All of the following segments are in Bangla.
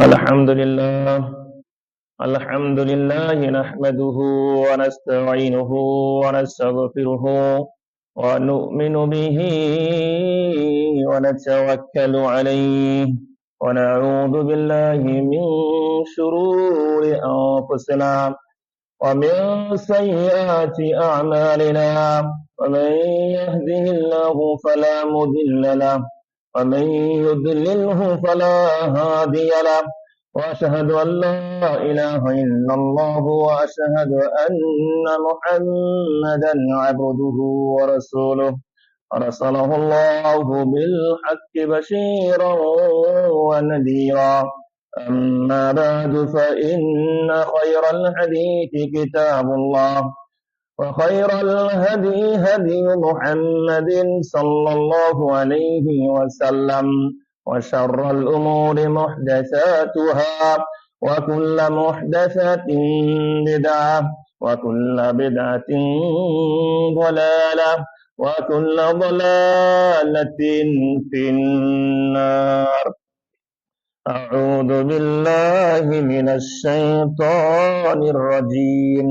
الحمد لله نحمده ونستعينه ونستغفره ونؤمن به ونتوكل عليه ونعوذ بالله من شرور أنفسنا ومن سيئات أعمالنا ومن يهده الله فلا مضل له ومن يضلله فلا هادي له وأشهد أن لا إله إلا الله وأشهد أن محمدا عبده ورسوله أرسله الله بالحق بشيرا ونذيرا أما بعد فإن خير الحديث كتاب الله وخير الهدي هدي محمد صلى الله عليه وسلم وشر الأمور محدثاتها وكل محدثة بدعة وكل بدعة ضلالة وكل ضلالة في النار. أعوذ بالله من الشيطان الرجيم.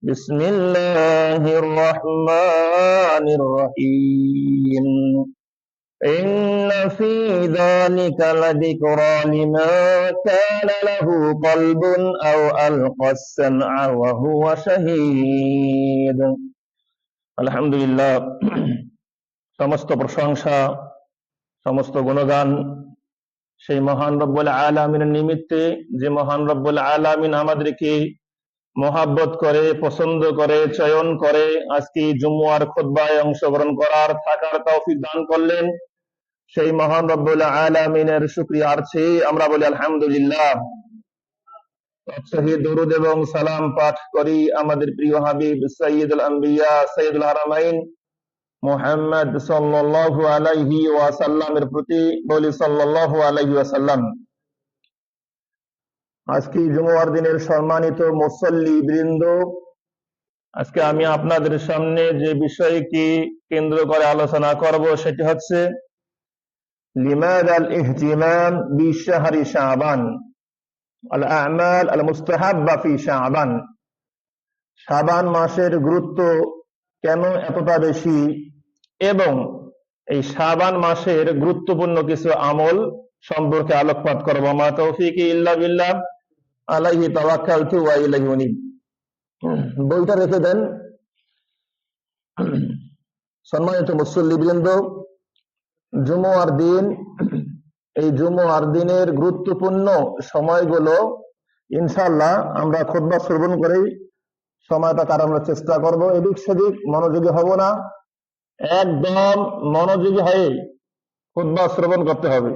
بسم الله الرحمن الرحيم. إن في ذلك لذكرى لمن كان له قلب أو ألقى السمع وهو شهيد. আলহামদুলিল্লাহ, সমস্ত প্রশংসা, সমস্ত গুণগান সেই মহান রব্বুল আলামিনের নিমিত্তে, যে মহান রব্বুল আলামিন আমাদেরকে মহাব্বত করে, পছন্দ করে, চয়ন করে আজকে জুমুয়ার খুতবায় অংশগ্রহণ করার, থাকার তৌফিক দান করলেন। সেই মহান রব্বুল আলামিনের শুকরিয়ার্থে আমরা বলি আলহামদুলিল্লাহ। শহীদ দরুদ এবং সালাম পাঠ করি আমাদের প্রিয় হাবিব সাইয়্যিদুল আম্বিয়া সাইয়্যিদুল হারামাইন মুহাম্মদ সাল্লাল্লাহু আলাইহি ওয়াসাল্লামের প্রতি, বলি সাল্লাল্লাহু আলাইহি ওয়াসাল্লাম। আজকে জুমুয়ার দিনের সম্মানিত মুসল্লি বৃন্দ, আজকে আমি আপনাদের সামনে যে বিষয়টি কেন্দ্র করে আলোচনা করব সেটি হচ্ছে লিমাযা আল-ইহতিমাম বিশাহরি শাবান, আল-আ'মাল আল-মুস্তাহাব্বা ফি শাবান। শাবান মাসের গুরুত্ব কেন এতটা বেশি এবং এই শাবান মাসের গুরুত্বপূর্ণ কিছু আমল সম্পর্কে আলোকপাত করব। মা তৌফিকি ইল্লা বিল্লাহ, আলাইহি তাওয়াক্কালতু ওয়া ইলাইহি উনীব। বইটা রেখে দেন। সম্মানিত মুসল্লিবৃন্দ, জুমুয়ার দিন, এই জুমুয়ার দিনের গুরুত্বপূর্ণ সময়গুলো ইনশাআল্লাহ আমরা খুতবা শ্রবণ করেই সময়টা কাটানোর চেষ্টা করব। এদিক সেদিক মনোযোগী হব না, একদম মনোযোগী হয়ে খুতবা শ্রবণ করতে হবে।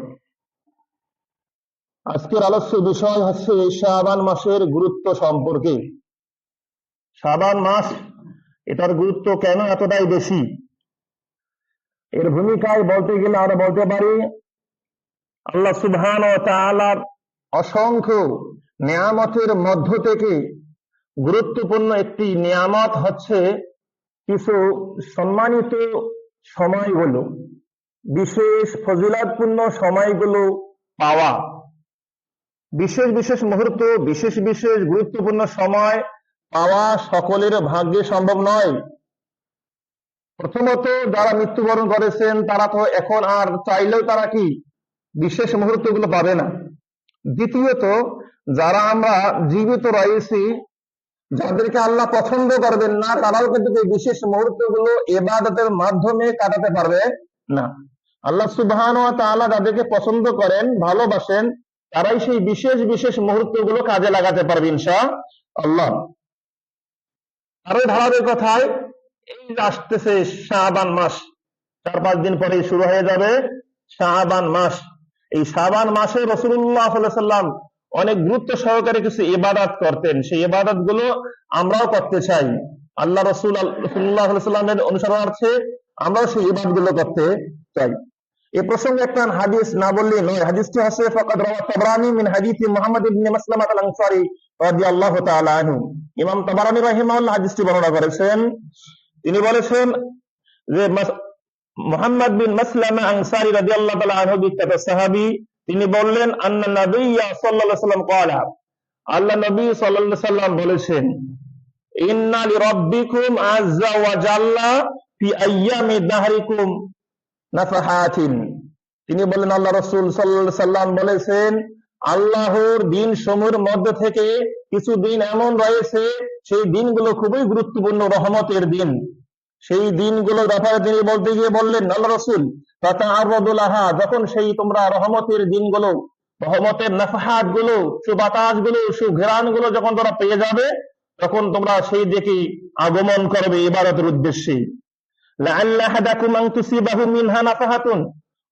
আজকের আলোচ্য বিষয় হচ্ছে শাবান মাসের গুরুত্ব সম্পর্কে। শাবান মাস, এটার গুরুত্ব কেন এতটাই বেশি? এর ভূমিকায় বলতে গেলে আমরা বলতে পারি আল্লাহ সুবহানাহু ওয়া তাআলার অসংখ্য নিয়ামতের মধ্য থেকে গুরুত্বপূর্ণ একটি নিয়ামত হচ্ছে কিছু সম্মানিত সময়গুলো, বিশেষ ফজিলতপূর্ণ সময়গুলো পাওয়া। বিশেষ বিশেষ মুহূর্ত, বিশেষ বিশেষ গুরুত্বপূর্ণ সময় পাওয়া সকলের ভাগ্যে সম্ভব নয়। প্রথমত, যারা মৃত্যুবরণ করেছেন তারা তো এখন আর চাইলেও তারা কি বিশেষ মুহূর্তগুলো পাবে না। দ্বিতীয়ত, যারা আমরা জীবিত রয়েছি, যাদেরকে আল্লাহ পছন্দ করবেন না, তারাও কিন্তু এই বিশেষ মুহূর্তগুলো ইবাদতের মাধ্যমে কাটাতে পারবে না। আল্লাহ সুবহানাহু ওয়া তাআলা যাদেরকে পছন্দ করেন, ভালোবাসেন, তারাই সেই বিশেষ বিশেষ মুহূর্তগুলো কাজে লাগাতে পারবে ইনশাআল্লাহ। আরো ধারাবাহিকতায় এই আসতেছে শাবান মাস, 4-5 দিন পরে শুরু হয়ে যাবে শাবান মাস। এই শাবান মাসে রাসূলুল্লাহ সাল্লাল্লাহু আলাইহি ওয়াসাল্লাম অনেক গুরুত্ব সহকারে কিছু ইবাদত করতেন। সেই ইবাদত গুলো আমরাও করতে চাই। আল্লাহ রাসূল সাল্লাল্লাহু আলাইহি ওয়াসাল্লামের অনুসরণার্থে আমরাও সেই ইবাদত গুলো করতে চাই। এই প্রসঙ্গে একটা হাদিস না বললে নয়। হাদিসটি হচ্ছে ফাকাদ রাওয়া তাবরানী মিন হাদিসি মুহাম্মদ ইবনে মাসলামা আল-আনসারী রাদিয়াল্লাহু তাআলা আনহু। ইমাম তাবরানী রাহিমাহুল্লাহ হাদিসটি বর্ণনা করেছেন। তিনি বলেছেন যে মুহাম্মদ বিন মাসলামা আনসারী রাদিয়াল্লাহু তাআলা আনহু বিখ্যাত সাহাবী, তিনি বললেন আন্না নবিয়্যা সাল্লাল্লাহু আলাইহি ওয়াসাল্লাম ক্বালা, আল্লাহ নবী সাল্লাল্লাহু আলাইহি ওয়াসাল্লাম বলেছেন, ইন্না লিরাব্বিকুম আযযা ওয়া জাল্লা ফি আইয়ামি দাহরিকুম নাফাহাতিন। তিনি বলেন, আল্লাহ রাসূল সাল্লাল্লাহু আলাইহি ওয়াসাল্লাম বলেছেন, আল্লাহর দিন সমূহের মধ্যে থেকে কিছু দিন এমন রয়েছে, সেই দিনগুলো খুবই গুরুত্বপূর্ণ, রহমতের দিন। সেই দিনগুলোর ব্যাপারে তিনি বলতে গিয়ে বললেন, আল্লাহ রাসূল, ফাতাআররাদু লাহা, যখন সেই তোমরা রহমতের দিনগুলো, রহমতের নাফাহাত গুলো, সুবাতাস গুলো, সুঘ্রাণ গুলো যখন তোমরা পেয়ে যাবে, তখন তোমরা সেই দিকে আগমন করবে ইবাদতের উদ্দেশ্যে। লাআল্লা আহাদাকুম আন তুসিবাহু মিনহা নাফাহাতুন,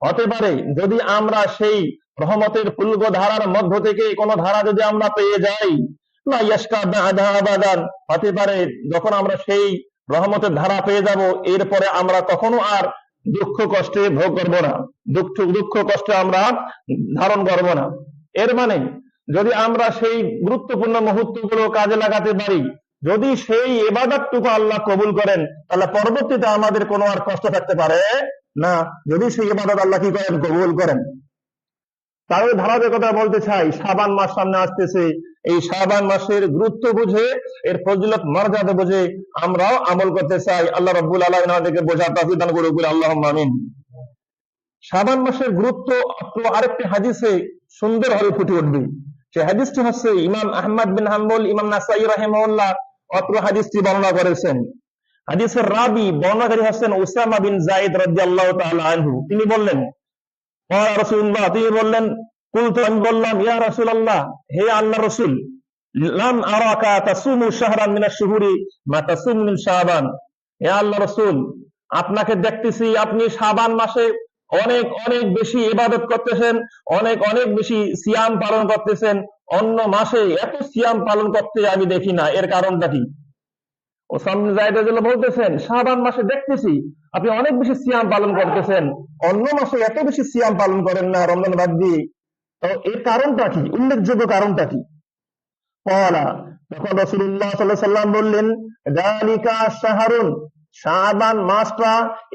হতে পারে যদি আমরা সেই রহমতের ফুলগ ধারার মধ্য থেকে কোন ধারা যদি আমরা পেয়ে যাই, লা ইয়াশকা বা'দা আবাদান, হতে পারে যখন আমরা সেই রহমতের ধারা পেয়ে যাব, এরপরে আমরা কখনো আর দুঃখ কষ্টে ভোগ করব না, দুঃখ কষ্ট আমরা ধারণ করব না। এর মানে যদি আমরা সেই গুরুত্বপূর্ণ মুহূর্তগুলো কাজে লাগাতে পারি, যদি সেই ইবাদতটুকু আল্লাহ কবুল করেন, তাহলে পরবর্তীতে আমাদের কোনো আর কষ্ট থাকতে পারে না, যদি সেই ইবাদত আল্লাহ কি করেন, কবুল করেন। তার ধারাবাহিকতা বলতে চাই, শাবান মাস সামনে আসতেছে, এই শাবান মাসের গুরুত্ব বুঝে, এর ফজিলত মর্যাদা বুঝে আমরাও আমল করতে চাই। আল্লাহ রাব্বুল আলামিন আমাদেরকে বোঝার তৌফিক দান করুন, আল্লাহুম্মা আমিন। শাবান মাসের গুরুত্ব আরেকটি হাদিসে সুন্দরভাবে ফুটে উঠবে। সেই হাদিসটি হচ্ছে ইমাম আহমদ বিন হাম্বল, ইমাম নাসাই রাহিমাহুল্লাহ অত্র হাদিসটি বর্ণনা করেছেন। হাদিসের রাবি, বর্ণনাকারী হচ্ছেন উসামা বিন যায়েদ রাদিয়াল্লাহু তাআলা আনহু। তিনি বললেন, ইয়া রাসূলুল্লাহ, তিনি বললেন, কুলতু, আমি বললাম, ইয়া রাসূলুল্লাহ, হে আল্লাহর রাসূল, লাম আরাকা তাসুমু শাহরান মিনাশ শুহুরি মা তাসুমু মিন শাবান। হে আল্লাহর রাসূল, আপনাকে দেখতেছি আপনি শাবান মাসে অনেক অনেক বেশি ইবাদত করতেছেন, অনেক অনেক বেশি সিয়াম পালন করতেছেন, অন্য মাসে এত সিয়াম পালন করতে আমি দেখি না, এর কারণটা কি? ওসামা বিন যায়েদ রাদিয়াল্লাহু বলতেছেন, শাবান মাসে দেখতেছি আপনি অনেক বেশি সিয়াম পালন করতেছেন, অন্য মাসে এত বেশি সিয়াম পালন করেন না, রমজান বাদ দিয়ে। তো এর কারণটা কি, উল্লেখযোগ্য কারণটা কি? ক্বালা, তখন রাসূলুল্লাহ সাল্লাল্লাহু আলাইহি ওয়াসাল্লাম বললেন, যালিকা শাহরুন, শাবান মাসটা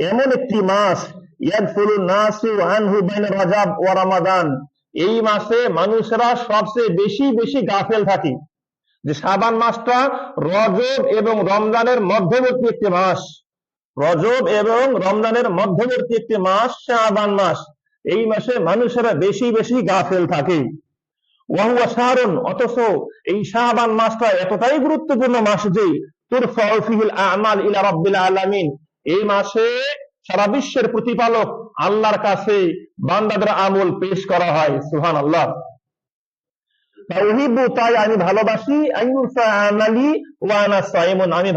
এমন একটি মাস, ইয়াদফুলুন নাসু আনহু বাইনা রজব ওয়া রমাদান, এই মাসে মানুষেরা সবচেয়ে বেশি বেশি গাফেল থাকে। যে শাবান মাসটা রজব এবং রমজানের মধ্যবর্তী একটি মাস, রজব এবং রমজানের মধ্যবর্তী একটি মাস শাবান মাস, এই মাসে মানুষেরা বেশি বেশি গাফেল থাকে। ওয়াহুয়া শাহরুন, অথচ এই শাবান মাসটা এতটাই গুরুত্বপূর্ণ মাস যে তুরফাউ ফিহিল আমাল ইলা রাব্বিল আলামিন, এই মাসে সারা বিশ্বের প্রতিপালক আল্লাহর কাছে বান্দাদের আমল পেশ করা হয়। সুবহানাল্লাহ। তাই আমি ভালোবাসি, আমি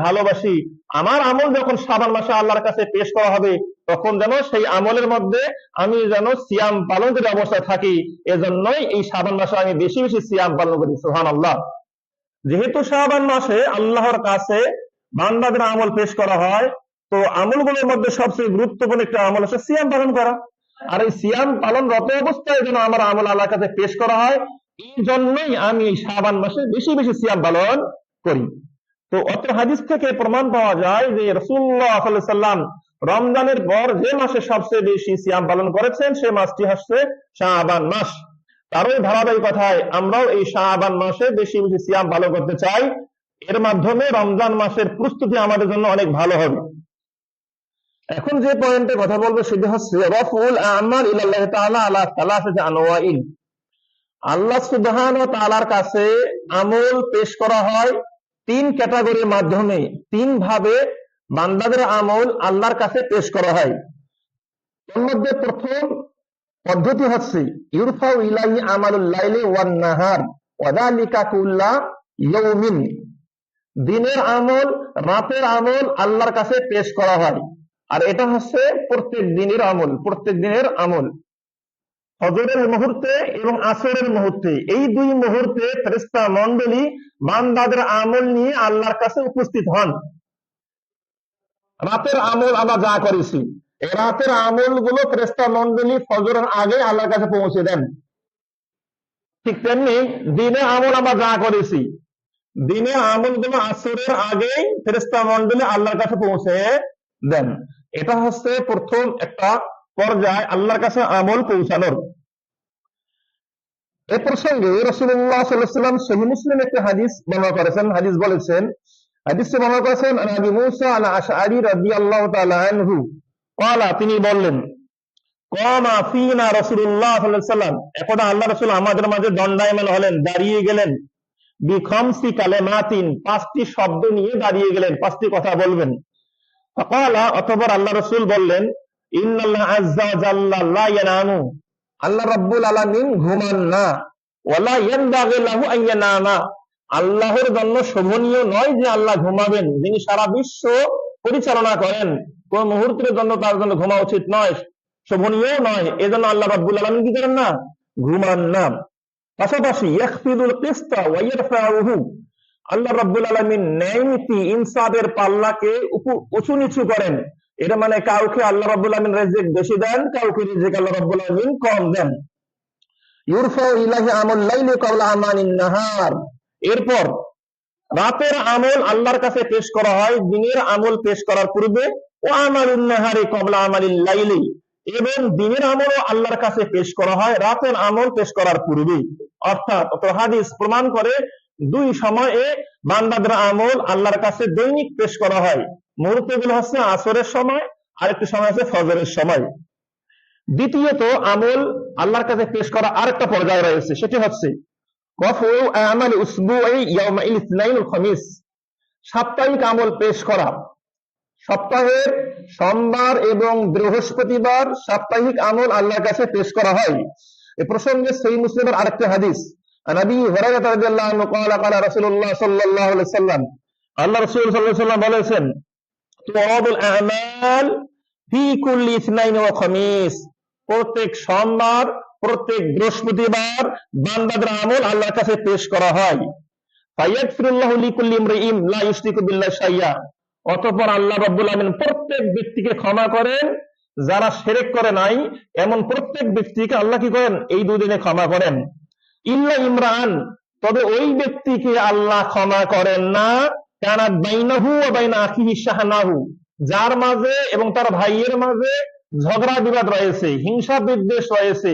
ভালোবাসি আমার আমল যখন শাবান মাসে আল্লাহর কাছে পেশ করা হবে, তখন যেন সেই আমলের মধ্যে আমি যেন সিয়াম পালন করে অবস্থায় থাকি। এজন্যই এই শাবান মাসে আমি বেশি বেশি সিয়াম পালন করি। সুবহানাল্লাহ। যেহেতু শাবান মাসে আল্লাহর কাছে বান্দাদের আমল পেশ করা হয়, তো আমলগুলোর মধ্যে সবচেয়ে গুরুত্বপূর্ণ একটা আমল হচ্ছে সিয়াম পালন করা। আর এই সিয়াম পালনরত অবস্থায় যেন আমার আমল আল্লাহর কাছে পেশ করা হয়, এই জন্যই আমি এই শাবান মাসে বেশি বেশি সিয়াম পালন করি। তো অত্র হাদিস থেকে প্রমাণ পাওয়া যায় যে রাসূলুল্লাহ সাল্লাল্লাহু আলাইহি ওয়াসাল্লাম রমজানের পর যে মাসে সবচেয়ে বেশি সিয়াম পালন করেছেন, সেই মাসটি হচ্ছে শাবান মাস। তার ওই ধারাবাহিকতায় আমরাও এই শাবান মাসে বেশি বেশি সিয়াম পালন করতে চাই। এর মাধ্যমে রমজান মাসের প্রস্তুতি আমাদের জন্য অনেক ভালো হবে। এখন যে পয়েন্টে কথা বলবো সেটা হচ্ছে রাফউল আমাল ইলাল্লাহ তাআলা আলা সালাসাতি আনওয়াইন। আল্লাহ সুবহানাহু ওয়া তাআলার কাছে আমল পেশ করা হয় তিন ক্যাটাগরির মাধ্যমে, তিন ভাবে বান্দাদের আমল আল্লাহর কাছে পেশ করা হয়। এর মধ্যে প্রথম পদ্ধতি হচ্ছে ইরফাউ ইলাইহি আমালুল লাইলি ওয়ান নাহার ওয়া যালিকা কুল্লা ইয়াউমিন। দিনের আমল, রাতের আমল আল্লাহর কাছে পেশ করা হয়, আর এটা হচ্ছে প্রত্যেক দিনের আমল, প্রত্যেক দিনের আমল। ফজরের মুহূর্তে এবং আসরের মুহূর্তে, এই দুই মুহূর্তে ফেরেশতা মণ্ডলী বান্দাদের আমল নিয়ে আল্লাহর কাছে উপস্থিত হন। রাতের আমল আমরা যা করেছি, এই রাতের আমল গুলো ফেরেশতা মণ্ডলী ফজরের আগে আল্লাহর কাছে পৌঁছে দেন। ঠিক তেমনি দিনের আমল আমরা যা করেছি, দিনের আমল গুলো আসরের আগেই ফেরেশতা মণ্ডলী আল্লাহর কাছে পৌঁছে দেন। এটা হচ্ছে প্রথম একটা পর্যায় আল্লাহর কাছে আমল পৌঁছানোর। এ প্রসঙ্গে রাসূলুল্লাহ সাল্লাল্লাহু আলাইহি ওয়াসাল্লাম সহিহ মুসলিম একটি হাদিস বর্ণনা করেছেন। হাদিসটি বর্ণনা করেছেন আবু মুসা আল আশআরী রাদিয়াল্লাহু তাআলা আনহু ক্বালা, তিনি বললেন, কামা ফিনা রাসূলুল্লাহ সাল্লাল্লাহু আলাইহি ওয়াসাল্লাম, একদা আল্লাহ রাসূল আমাদের মাঝে দণ্ডায়মান হলেন, দাঁড়িয়ে গেলেন, বিখামসি কালেমাতিন, পাঁচটি শব্দ নিয়ে দাঁড়িয়ে গেলেন, পাঁচটি কথা বলবেন। ফাকালা, অতঃপর আল্লাহ রাসূল বললেন, ইন্নাল্লাহ আযজা ওয়া জাল্লা লা ইয়ানামু, আল্লাহ রাব্বুল আলামিন ঘুমান না, ওয়ালা ইয়ানবাগি লাহু আন ইয়ানামা, আল্লাহর জন্য শোভনীয় নয় যে আল্লাহ ঘুমাবেন। যিনি সারা বিশ্ব পরিচালনা করেন, কোন মুহূর্তের জন্য তার জন্য ঘুমা উচিত নয়, শোভনীয় নয়, এজন্য আল্লাহ রাব্বুল আলামিন কি করেন না? ঘুমান না। পাশাপাশি ইয়াখফিদুল কিসতা ওয়া ইয়ারফাউহু, আল্লাহ রাব্বুল আলামিন ন্যায় নীতি ইনসাফের পাল্লাকে উঁচু নিচু করেন। এর মানে কাউকে আল্লাহ রাব্বুল আলামিন রিজিক বেশি দেন, কাউকে রিজিক আল্লাহ রাব্বুল আলামিন কম দেন। ইউরফাউ ইলাহি আমল লাইলি ক্বাবলা আমানিন নাহার, এরপর রাতের আমল আল্লাহর কাছে পেশ করা হয় দিনের আমল পেশ করার পূর্বে, ও আমালুন নাহারি ক্বাবলা আমালিল লাইলি, এবং দিনের আমলও আল্লাহর কাছে পেশ করা হয় রাতের আমল পেশ করার পূর্বে। অর্থাৎ হাদিস প্রমাণ করে দুই সময়ে বান্দাদের আমল আল্লাহর কাছে দৈনিক পেশ করা হয়। মুহূর্তগুলো হচ্ছে আসরের সময়, আরেকটি সময় হচ্ছে ফজরের সময়। দ্বিতীয়ত আমল আল্লাহর কাছে পেশ করা আরেকটা পর্যায়ে রয়েছে, সেটি হচ্ছে সাপ্তাহিক আমল পেশ করা। সপ্তাহের সোমবার এবং বৃহস্পতিবার সাপ্তাহিক আমল আল্লাহর কাছে পেশ করা হয়। এ প্রসঙ্গে সহিহ মুসলিমের আরেকটি হাদিস, নবী হুরায়রা রাদিয়াল্লাহু আনহু ক্বালা ক্বালা রাসূলুল্লাহ সাল্লাল্লাহু আলাইহি ওয়াসাল্লাম, আল্লাহ রাসূল সাল্লাল্লাহু আলাইহি ওয়াসাল্লাম বলেছেন, তুরাদুল আমাল ফি কুল্লি ইসনাইন ওয়া খামিস, প্রত্যেক সোমবার প্রত্যেক বৃহস্পতিবার বান্দাদের আমল আল্লাহর কাছে পেশ করা হয়। ফায়াগফিরুল্লাহু লিকুল্লি ইমরিইন লা ইউশরিকু বিল্লাহি শাইয়্যা, অতঃপর আল্লাহ রাব্বুল আলামিন প্রত্যেক ব্যক্তিকে ক্ষমা করেন যারা শিরক করে নাই, এমন প্রত্যেক ব্যক্তিকে আল্লাহ কি করেন? এই দুদিনে ক্ষমা করেন। ইল্লা ইমরান, তবে ওই ব্যক্তিকে আল্লাহ ক্ষমা করেন না, কানাত বাইনাহু ওয়া বাইনা আখিহি শাহনাহু, যার মাঝে এবং তার ভাইয়ের মাঝে ঝগড়া বিবাদ রয়েছে, হিংসা বিদ্বেষ রয়েছে,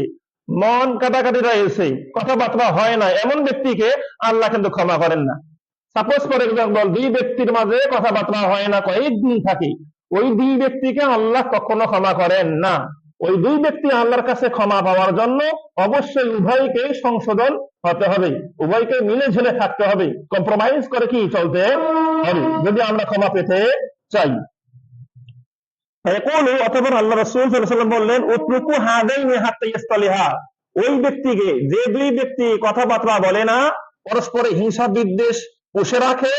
মন কাটাকাটি রয়েছে, কথাবার্তা হয় না, এমন ব্যক্তিকে আল্লাহ কিন্তু ক্ষমা করেন না। সাপোজ ফর এক্সাম্পল, দুই ব্যক্তির মাঝে কথাবার্তা হয় না, কয়েকদিন থাকে, ওই দুই ব্যক্তিকে আল্লাহ কখনো ক্ষমা করেন না। ওই দুই ব্যক্তি আল্লাহর কাছে ক্ষমা পাওয়ার জন্য অবশ্যই উভয়কে সংশোধন হতে হবে, উভয়কে মিলে ঝেলে থাকতে হবে, কম্প্রোমাইজ করে কি চলতে হবে যদি আমরা ক্ষমা পেতে চাই। অতঃপর আল্লাহ রাসূল সাল্লাল্লাহু আলাইহি ওয়াসাল্লাম বললেন, উতরুকু হাদাইনি হাত্তা ইয়াসতালিহা, ওই ব্যক্তিকে, যে দুই ব্যক্তি কথাবার্তা বলে না, পরস্পরে হিংসা বিদ্বেষ পুষে রাখে,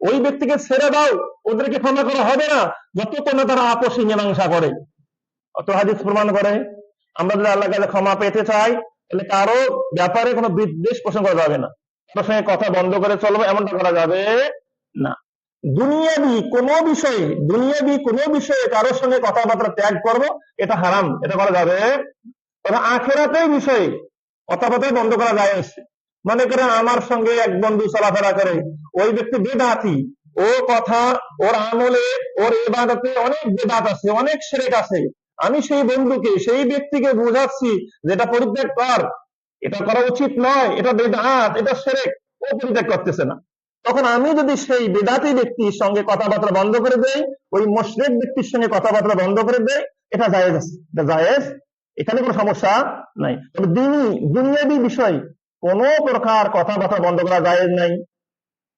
ওই ব্যক্তিকে ছেড়ে দাও, ওদেরকে ক্ষমা করা হবে না যতক্ষণ না তারা আপসী মীমাংসা করে। অত হাদিস প্রমাণ করে আমরা যদি আল্লাহর কাছে ক্ষমা পেতে চাই, তাহলে কারো ব্যাপারে কোনো বিদ্বেষ পোষণ করা যাবে না, কারোর সঙ্গে কথা বন্ধ করে চলবে এমনটা করা যাবে না। দুনিয়াবি কোনো বিষয়ে কারোর সঙ্গে কথাবার্তা ত্যাগ করব, এটা হারাম, এটা করা যাবে। তবে আখিরাতের বিষয়ে কথাবার্তা বন্ধ করা যায়। মনে করেন আমার সঙ্গে এক বন্ধু চলাফেরা করে, ওই ব্যক্তি বেদাতি, ও কথা, ওর আমলে, ওর ইবাদতে অনেক বেদাত আছে, অনেক শিরক আছে, আমি সেই বন্ধুকে, সেই ব্যক্তিকে বুঝাচ্ছি যে এটা পরিত্যাগ কর, এটা করা উচিত নয়, এটা বেদাত, এটা শিরক, ও পরিত্যাগ করতেছে না। তখন আমি যদি সেই বেদাতি ব্যক্তির সঙ্গে কথাবার্তা বন্ধ করে দেই, ওই মুশরিক ব্যক্তির সঙ্গে কথাবার্তা বন্ধ করে দেই, এটা জায়েজ আছে, এটা জায়েজ, এখানে কোনো সমস্যা নাই। তবে দুনিয়াবি বিষয় কোন প্রকার কথাবার্তা বন্ধ করা জায়েজ নাই।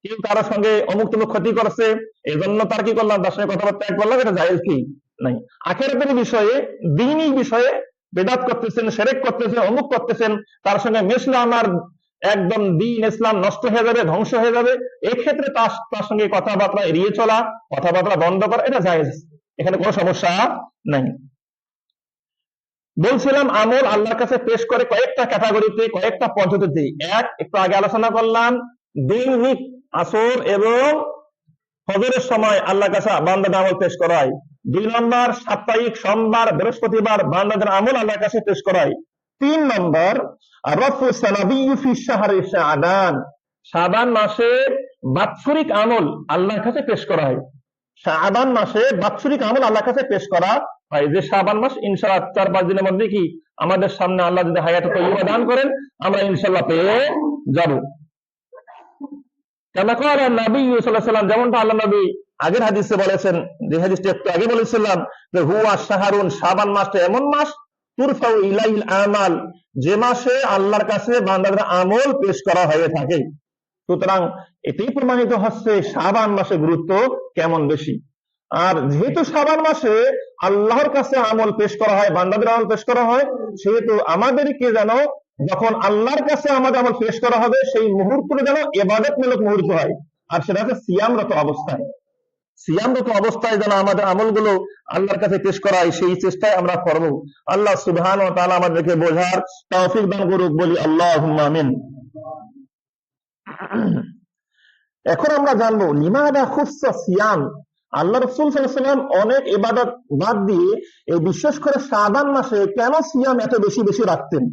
কেউ কারোর সঙ্গে অমুক তমুক ক্ষতি করছে, এই জন্য তার কি করলাম, তার সঙ্গে কথাবার্তা ত্যাগ করলাম, এটা জায়েজ কি নাই। আখিরাতের বিষয়ে, দ্বীনি বিষয়ে বেদাত করতেছেন, শিরক করতেছেন, অমুক করতেছেন, তার সঙ্গে মিশলে আমার একদম দ্বীন ইসলাম নষ্ট হয়ে যাবে, ধ্বংস হয়ে যাবে, এক্ষেত্রে তার সঙ্গে কথাবার্তা এড়িয়ে চলা, কথাবার্তা বন্ধ করা, এটা জায়েজ, এখানে কোনো সমস্যা নাই। বলছিলাম আমল আল্লাহর কাছে পেশ করে কয়েকটা ক্যাটাগরিতে, কয়েকটা পদ্ধতিতে। একটু আগে আলোচনা করলাম, দৈনিক আসর এবং ফজরের সময় আল্লাহর কাছে বান্দাদের আমল পেশ করা হয়। 2 নম্বর, সাপ্তাহিক সোমবার বৃহস্পতিবার বান্দাদের আমল আল্লাহর কাছে পেশ করা হয়। 3 নম্বর, রফু সানাবিয়্যু ফি শাহরি শাবান, শাবান মাসে বাৎসরিক আমল আল্লাহর কাছে পেশ করা হয়। শাবান মাসে বাৎসরিক আমল আল্লাহর কাছে পেশ করা হয় যে শাবান মাস ইনশাআল্লাহ 4-5 দিনের মধ্যে কি আমাদের সামনে আল্লাহ যদি হায়াত তৈয়বা দান করেন আমরা ইনশাআল্লাহ পেয়ে যাব। কেমন করে নবী সাল্লাল্লাহু আলাইহি ওয়াসাল্লাম, যেমনটা আল্লাহ নবী আগের হাদিসে বলেছেন, যে হাদিসটা একটু আগে বলেছিলাম, যে হুয়া শাহরুন, শাবান মাসটা এমন মাস, তুরফাউ ইলাইহিল আমাল, যে মাসে আল্লাহর কাছে বান্দাদের আমল পেশ করা হয়ে থাকে। সুতরাং এটি প্রমাণিত হচ্ছে শাবান মাসের গুরুত্ব কেমন বেশি। আর যেহেতু শাবান মাসে আল্লাহর কাছে আমল পেশ করা হয়, বান্দাদের আমল পেশ করা হয়, সেহেতু আমাদেরকে যেন যখন আল্লাহর কাছে আমাদের আমল পেশ করা হবে সেই মুহূর্তটা যেন ইবাদতমূলক মুহূর্ত হয়, আর সেটা হচ্ছে সিয়ামরত অবস্থায়। সিয়ামরত অবস্থায় যেন আমাদের আমলগুলো আল্লাহর কাছে পেশ করা হয়, সেই চেষ্টায় আমরা করব। আল্লাহ সুবহানাহু ওয়া তাআলা আমাদেরকে বোঝার তৌফিক দান করুক, বলি আল্লাহুম্মা আমিন। এখন আমরা জানবো লিমাদা খুসসা সিয়াম। আল্লাহ রাসূল সাল্লাল্লাহু আলাইহি ওয়াসাল্লাম অনেক ইবাদত বাদ দিয়ে এই বিশেষ করে শাবান মাসে কেন সিয়াম এত বেশি বেশি রাখতেন।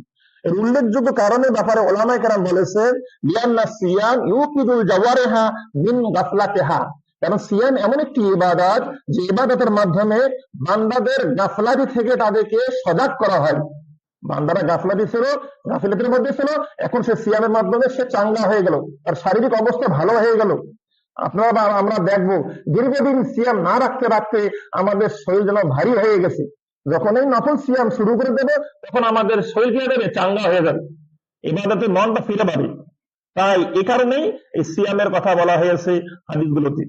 এর উল্লেখযোগ্য কারণের ব্যাপারে উলামায়ে কেরাম বলেছেন, লিআন্না সিয়াম ইউকিদুল জাওয়ারিহা মিন গাফলাতিহা। কারণ সিয়াম এমন একটি ইবাদত, যে ইবাদতের মাধ্যমে বান্দাদের গাফলাতি থেকে তাদেরকে সজাগ করা হয়। বান্দারা গাফলাতি ছিল, গাফিলতির মধ্যে ছিল, এখন সে সিয়ামের মাধ্যমে সে চাঙ্গা হয়ে গেল, তার শারীরিক অবস্থা ভালো হয়ে গেল। আপনারা আমরা দেখবো দীর্ঘদিন সিয়াম না রাখতে রাখতে আমাদের শরীর যেন ভারী হয়ে গেছে। যখন এই নফল সিয়াম শুরু করে দেবে তখন আমাদের শরীর কি হয়ে যাবে, চাঙ্গা হয়ে যাবে, ইবাদতের মনটা ফিরে পাবে। তাই এই কারণেই এই সিয়ামের কথা বলা হয়েছে হাদিসগুলোতে।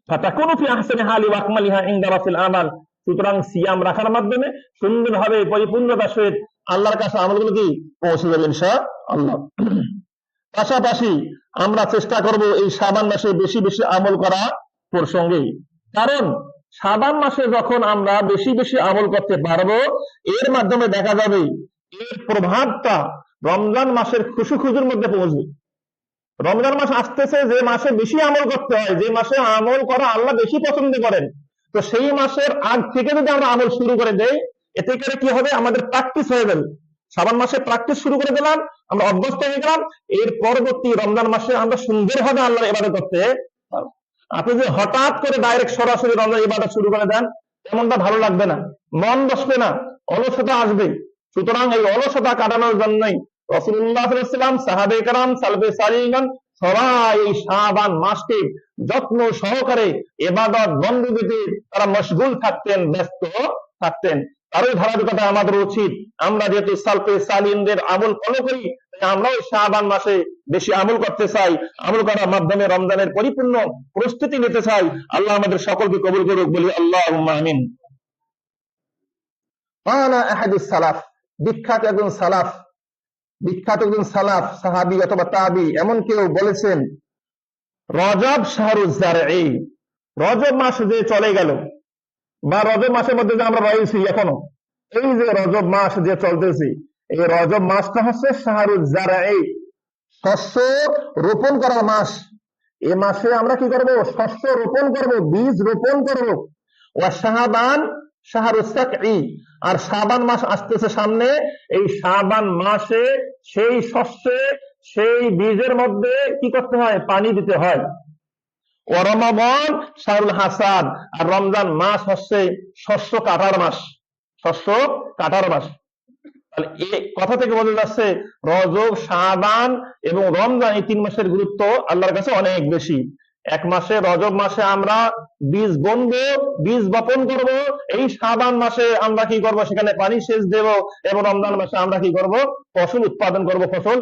ফাতাকুনু ফি আহসানি হালি ওয়া আকমালিহা ইনদা রাফিল আমাল। সুতরাং সিয়াম রাখার মাধ্যমে সুন্দরভাবে পরিপূর্ণতার সহিত আল্লাহর কাছে আমলগুলো কি পৌঁছে যাবে ইনশাআল্লাহ। পাশাপাশি আমরা চেষ্টা করব এই শাবান মাসে বেশি বেশি আমল করা প্রসঙ্গে। কারণ শাবান মাসে যখন আমরা বেশি বেশি আমল করতে পারবো, এর মাধ্যমে দেখা যাবে এর প্রভাবটা রমজান মাসের খুশুখুজুর মধ্যে পৌঁছবে। রমজান মাস আসতেছে, যে মাসে বেশি আমল করতে হয়, যে মাসে আমল করা আল্লাহ বেশি পছন্দ করেন, তো সেই মাসের আগ থেকে যদি আমরা আমল শুরু করে দেই, এতে করে কি হবে, আমাদের প্র্যাকটিস হয়ে যাবে। শাবান মাসে প্র্যাকটিস শুরু করে দিলাম, আমরা অভ্যস্ত হয়ে গেলাম, এর পরবর্তী রমজান মাসে আমরা সুন্দরভাবে আল্লাহর ইবাদত করতে পারবো। আপনি যে হঠাৎ করে ডাইরেক্ট সরাসরি রমজান ইবাদত শুরু করে দেন, তেমনটা ভালো লাগবে না, মন বসবে না, অলসতা আসবে। সুতরাং এই অলসতা কাটানোর জন্যই রাসূলুল্লাহ সাল্লাল্লাহু আলাইহি ওয়াসাল্লাম, সাহাবায়ে কেরাম, সালফে সালিহিন সবাই এই শাবান মাসকে যত্ন সহকারে ইবাদত বন্দেগীতে তারা মশগুল থাকতেন, ব্যস্ত থাকতেন। তারই ধারাবাহিকতা আমাদের উচিত। আমরা যেহেতু সালফে সালিহিনদের আমল ফলো করি, আমরাও শাবান মাসে বেশি আমল করতে চাই, আমল করার মাধ্যমে রমজানের পরিপূর্ণ প্রস্তুতি নিতে চাই। আল্লাহ আমাদের সকলকে কবুল করুক, বলি আল্লাহুম্মা আমিন। আনা আহাদুস সালাফ, বিখ্যাত একজন সালাফ, বিখ্যাত একজন সালাফ, সাহাবী অথবা তাবী, এমন কেউ বলেছেন, রজব শাহরুজ জারঈ, রজব মাস যে চলে গেল, বা রজব মাসের মধ্যে যে আমরা রয়েছি এখনো, এই যে রজব মাস যে চলতেছে, এই রজব মাসটা হচ্ছে শাহরুজ জারঈ, শস্য রোপণ করার মাস। এই মাসে আমরা কি করব, শস্য রোপণ করব, বীজ রোপণ করব। ওয়া শাবান শাহরুস সাকঈ, আর শাবান মাস আসতেছে সামনে, এই শাবান মাসে সেই শস্যে সেই বীজের মধ্যে কি করতে হয়, পানি দিতে হয়। ওয়া রমাদান শাহরুল হাসাদ, আর রমজান মাস হচ্ছে শস্য কাটার মাস, শস্য কাটার মাস। তাহলে এই কথা থেকে বোঝা যাচ্ছে রজব, শাবান এবং রমজান, এই 3 মাসের গুরুত্ব আল্লাহর কাছে অনেক বেশি। এক মাসে রজব মাসে আমরা বীজ বুনবো, বীজ বপন করব, এই শাবান মাসে আমরা কি করব, সেখানে পানি সেচ দেব, এবং রমজান মাসে আমরা কি করব, ফসল উৎপাদন করব, ফসল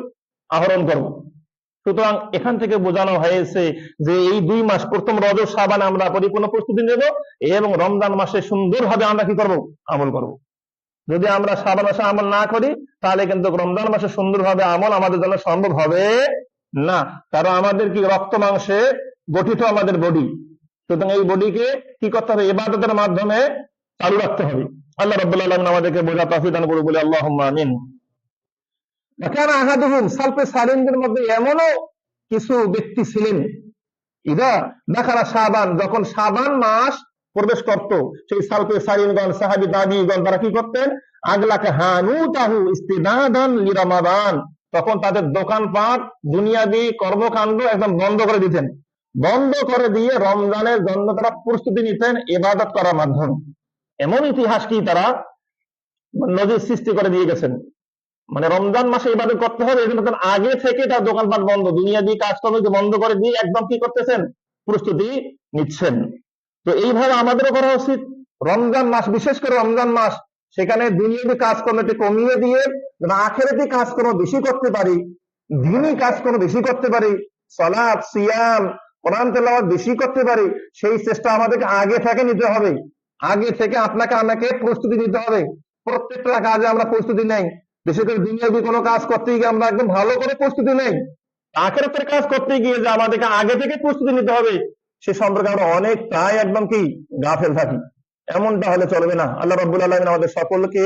আহরণ করব। সুতরাং এখান থেকে বোঝানো হয়েছে যে এই 2 মাস, প্রথম রজব শাবান আমরা পরিপূর্ণ প্রস্তুতি নেব, এবং রমজান মাসে সুন্দরভাবে আমরা কি করব, আমল করব। যদি আমরা শাবান মাসে আমল না করি, তাহলে কিন্তু রমজান মাসে সুন্দরভাবে আমল আমাদের জন্য সম্ভব হবে না। কারণ আমাদের কি রক্ত মাংসে গঠিত আমাদের বডি, সুতরাং এই বডিকে কি করতে হবে, ইবাদতের মাধ্যমে চালু রাখতে হবে। আল্লাহ রাব্বুল আলামিন আমাদেরকে বোঝার তৌফিক দান করুন, বলে আল্লাহুম্মা আমিন। কানা আহাদুহুম, সালফে সালিহিনদের মধ্যে এমনও কিছু ব্যক্তি ছিলেন, ইদা দাখালা শাবান, যখন শাবান মাস প্রবেশ করত, সেই সালফে সালিহিনগণ, সাহাবী তাবীগণ, তারা কি করতেন, আগলাকা হানুতাহু ইস্তিদাদান লিরমাদান, তখন তাদের দোকানপাট, দুনিয়াবি কর্মকাণ্ড একদম বন্ধ করে দিতেন, বন্ধ করে দিয়ে রমজানের জন্য তারা প্রস্তুতি নিতেন ইবাদত করার মাধ্যমে। এমন ইতিহাস কি তারা নজির সৃষ্টি করে দিয়ে গেছেন। মানে রমজান মাসে ইবাদত করতে হবে, এই জন্য আগে থেকে তার দোকানপাট বন্ধ, দুনিয়া দিয়ে কাজকর্মকে বন্ধ করে দিয়ে একদম কি করতেছেন, প্রস্তুতি নিচ্ছেন। তো এইভাবে আমাদেরও করা উচিত। রমজান মাস, বিশেষ করে রমজান মাস, সেখানে দুনিয়াবী কাজকর্মটি কমিয়ে দিয়ে আখিরাতি কাজকর্ম বেশি করতে পারি, দ্বীনি কাজকর্ম বেশি করতে পারি, সালাত সিয়াম কোরআন তেলাওয়াত বেশি করতে পারি, সেই চেষ্টা আমাদেরকে আগে থেকে নিতে হবে। আগে থেকে আপনাকে আমাকে প্রস্তুতি নিতে হবে। প্রত্যেকটা কাজে আমরা প্রস্তুতি নেই, বিশেষ করে দুনিয়াবী কোনো কাজ করতে গিয়ে আমরা একদম ভালো করে প্রস্তুতি নেই। আখিরাতের কাজ করতে গিয়ে যে আমাদেরকে আগে থেকে প্রস্তুতি নিতে হবে, সে সম্পর্কে আমরা অনেকটাই একদম কি গাফেল থাকি। এমনটা হলে চলবে না। আল্লাহ রাব্বুল আলামিন আমাদের সকলকে